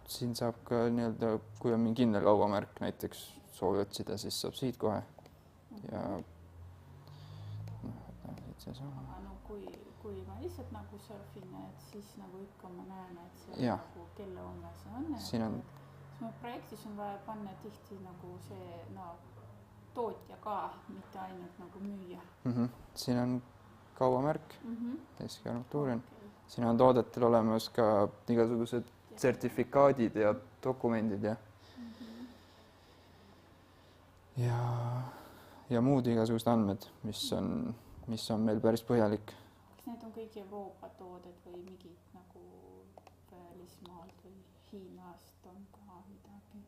S8: Siin saab ka nii-öelda, kui on mingi kindel kaubamärk näiteks soovi otsida, siis saab siit kohe. Ja kui ma lihtsalt nagu surfin, et siis nagu ikka ma näen, et see nagu kelle oma see on. Siis projektis on vaja panna tihti nagu see tootja ka, mitte ainult nagu müüa. Siin on kaubamärk, eskiarmatuurin. Siin on toodetel olemas ka igasugused sertifikaadid ja dokumendid ja muud igasugused andmed, mis on meil päris põhjalik. Kas need on kõik Euroopa tooded või mingid nagu välismaalt või Hiinast on ka midagi?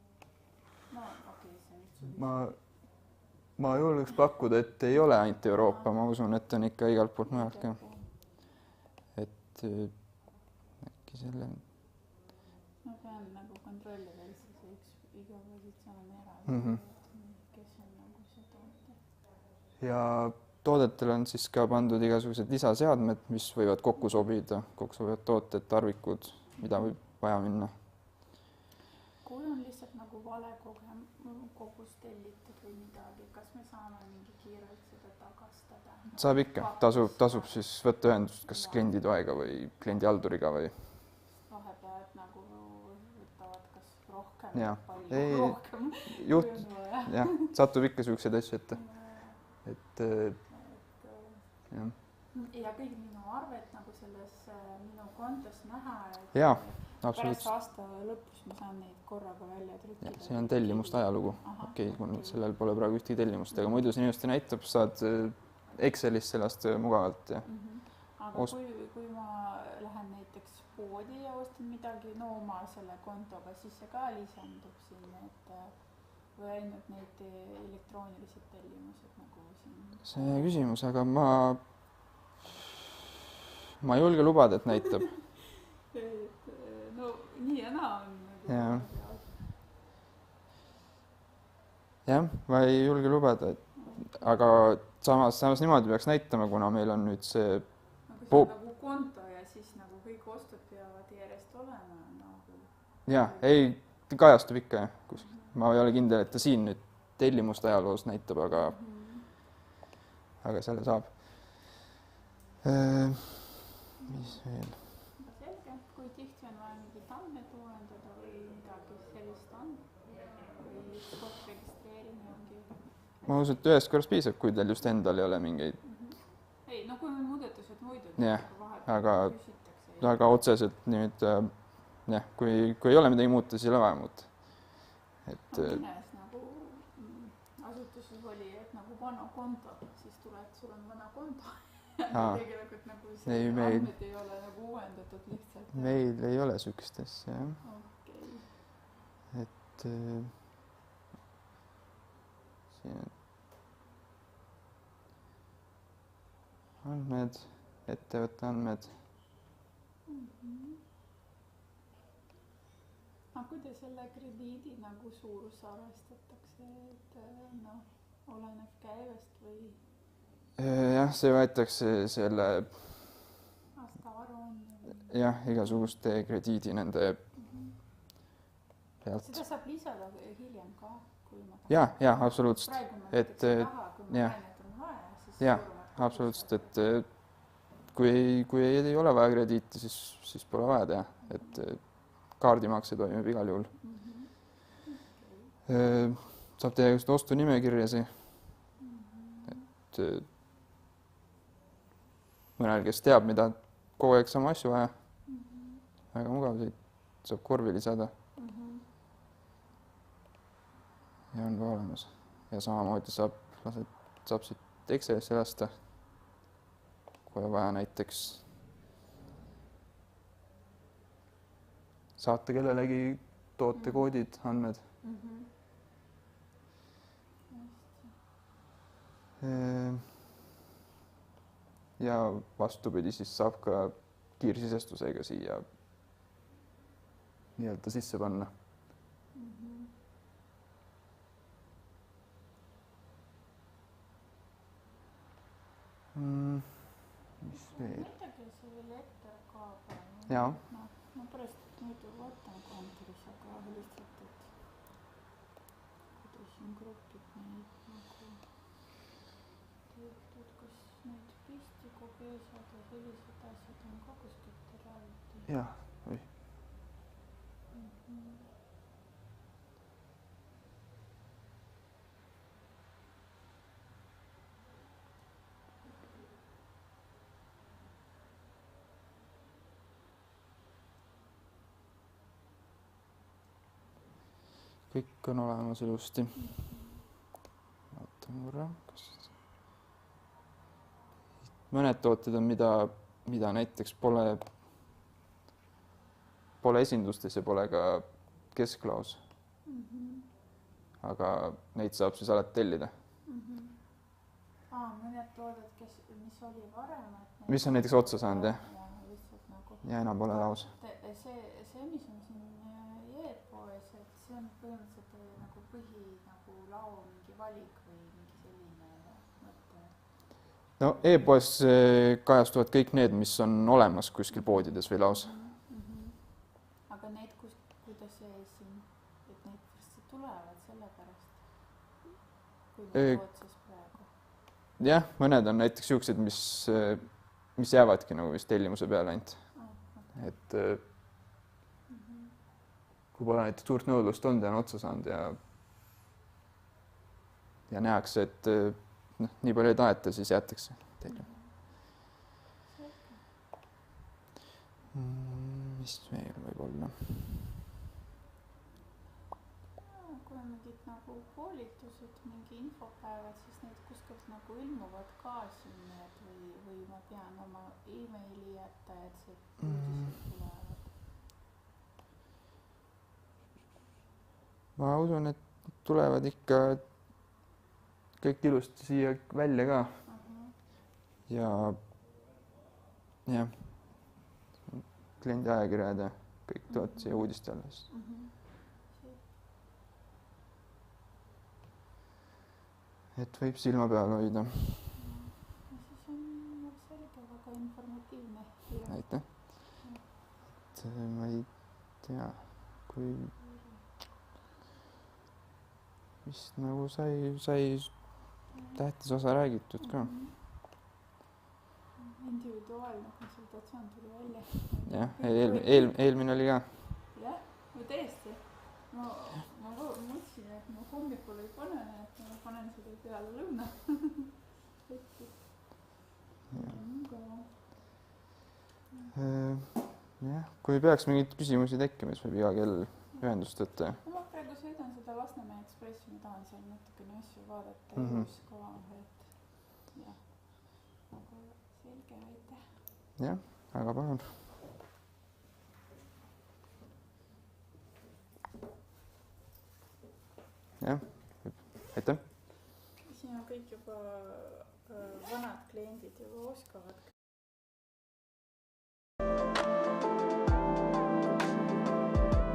S8: Ma julgeks pakkuda, et ei ole ainult Euroopa, ma usun, et on ikka igalt poolt mujalt ka. Et äkki selle... Ma pean nagu kontrolli veel siis iga positsioon ära, kes on nagu see toote. Ja toodetel on siis ka pandud igasugused lisaseadmed, mis võivad kokku sobivad tooted, tarvikud, mida võib vaja minna.
S9: kui on lihtsalt nagu vale kogus tellitud või midagi, kas me saame mingi kiirelt seda tagastada?
S8: Saab ikka, tasub siis võtta ühendust kas klienditoega või kliendihalduriga või
S9: vahepeal nagu võtavad kas rohkem,
S8: ja.
S9: palju rohkem
S8: jah, satub ikka siukseid asju ette. Et jah.
S9: Ja kõik minu arved nagu selles minu kontos näha, et
S8: ja,
S9: pärast aasta lõpus ma saan neid korraga välja trükkida.
S8: See on tellimuste ajalugu. Okei, sellel pole praegu ühtegi tellimust, aga muidu see inimeste näitab, saad Excelist sellest mugavalt. Ja.
S9: Aga kui ma lähen näiteks poodi ja ostan midagi, no oma selle kontoga, siis see ka lisandub siin, et või ainult neid elektroonilised tellimused nagu siin?
S8: See küsimus, aga ma ei julge lubada, et näitab.
S9: No nii ja naa on.
S8: Jah, ma ei julge lubada, aga samas niimoodi peaks näitama, kuna meil on nüüd see
S9: nagu konto ja siis nagu kõik ostud peavad järjest olema. Nagu...
S8: Ja, ei, kajastub ikka. Ma ei ole kindel, et ta siin nüüd tellimuste ajaloos näitab, aga selle saab. Mis veel?
S9: Selge, kui tihti on vaja mingit andmed uuendada või midagi sellist on või sport registreerimine ongi?
S8: Ma usun, et ühest korrast piisab, kui teil just endal ei ole mingeid.
S9: Ei, no kui on muudatused muidu.
S8: Jah, aga otseselt nüüd, jah, kui ei ole midagi muuta, siis ei ole vaja muuta.
S9: Mõnes nagu asutuses oli, et nagu vana konto, siis tuleb, sul on vana konto. Tegelikult nagu see andmed ei ole nagu uuendatud lihtsalt.
S8: Meil ei ole sükst asja, jah.
S9: Okay.
S8: Et siin andmed, ettevõtte andmed.
S9: Aga kui te selle krediidi nagu suurus arvestatakse, et noh, oleneb käivest või?
S8: Jah, see võetakse selle
S9: aastaaruanne.
S8: Jah, igasuguste krediidi nende pealt.
S9: Seda saab lisada hiljem ka, kui ma tahan.
S8: Jah, absoluutselt.
S9: Praegu ma näiteks ei taha, kui ma näen, et on vaja, siis
S8: suuremad. Absoluutselt, et kui ei ole vaja krediiti, siis pole vaja teha, et kaardimakse toimib igal juhul. Saab teha just ostu nimekirjasi, et mõnel, kes teab, mida kogu aeg sama asju vaja, väga mugav, saab korvi lisada ja on ka olemas. Ja samamoodi saab siit Excelisse lasta, kui on vaja näiteks saata kellelegi tootekoodid, andmed. Ja vastupidi, siis saab ka kiirsisestusega siia nii-öelda sisse panna. Mis veel?
S9: Midagi see elekter ka palju.
S8: Jaa.
S9: Ma pärast muidu vaatan kontoris, aga lihtsalt, et kuidas siin grupid neid nagu tehtud, kas neid pistikogeesad ja sellised asjad on ka kuskilt eraldi?
S8: Jah, või? Kõik on olemas ilusti. Vaatame korra, kas mõned tooted on, mida näiteks pole esindustes ja pole ka kesklaos. Aga neid saab siis alati tellida.
S9: Mõned tooted, mis oli varem.
S8: Mis on näiteks otsa saanud, jah? Ja enam pole laos.
S9: See, mis on siin e-poes, et see on põhimõtteliselt nagu lao mingi valik või mingi selline mõte?
S8: No e-poes kajastuvad kõik need, mis on olemas kuskil poodides või laos.
S9: Aga need, kuidas see siin, tootses praegu?
S8: Jah, mõned on näiteks siuksed, mis jäävadki nagu vist tellimuse peale ainult. Et kui pole näiteks suurt nõudlust olnud ja on otsa saanud ja nähakse, et nii palju ei taheta, siis jäetakse tellima. Mis veel võib olla?
S9: Kui on mingid nagu koolitused, mingi infopäevad, siis need kuskilt nagu ilmuvad ka siin või ma pean oma e-maili jätta, et see uudised tulevad?
S8: Ma usun, et tulevad ikka kõik ilusti siia välja ka. Ja kliendi ajakirjad ja kõik tulevad siia uudiste alla. Et võib silma peal hoida.
S9: Siis on selge, väga informatiivne.
S8: Aitäh. Et ma ei tea, kui vist nagu sai tähtis osa räägitud ka.
S9: Individuaalne konsultatsioon tuli välja.
S8: Jah, eelmine oli ka.
S9: Jah, või tõesti. Ma mõtlesin, et ma hommikul ei pane, et ma panen seda peale lõuna.
S8: Jah, kui peaks mingid küsimusi tekkima, siis võib iga kell ühendust võtta.
S9: Ma praegu sõidan seda Lasnamäe Ekspressi, ma tahan seal natukene asju vaadata just ka, et jah, aga selge, aitäh.
S8: Jah, väga palun. Jah, aitäh.
S9: Siin on kõik juba vanad kliendid juba oskavad.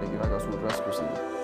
S8: Tegi väga suur raskusi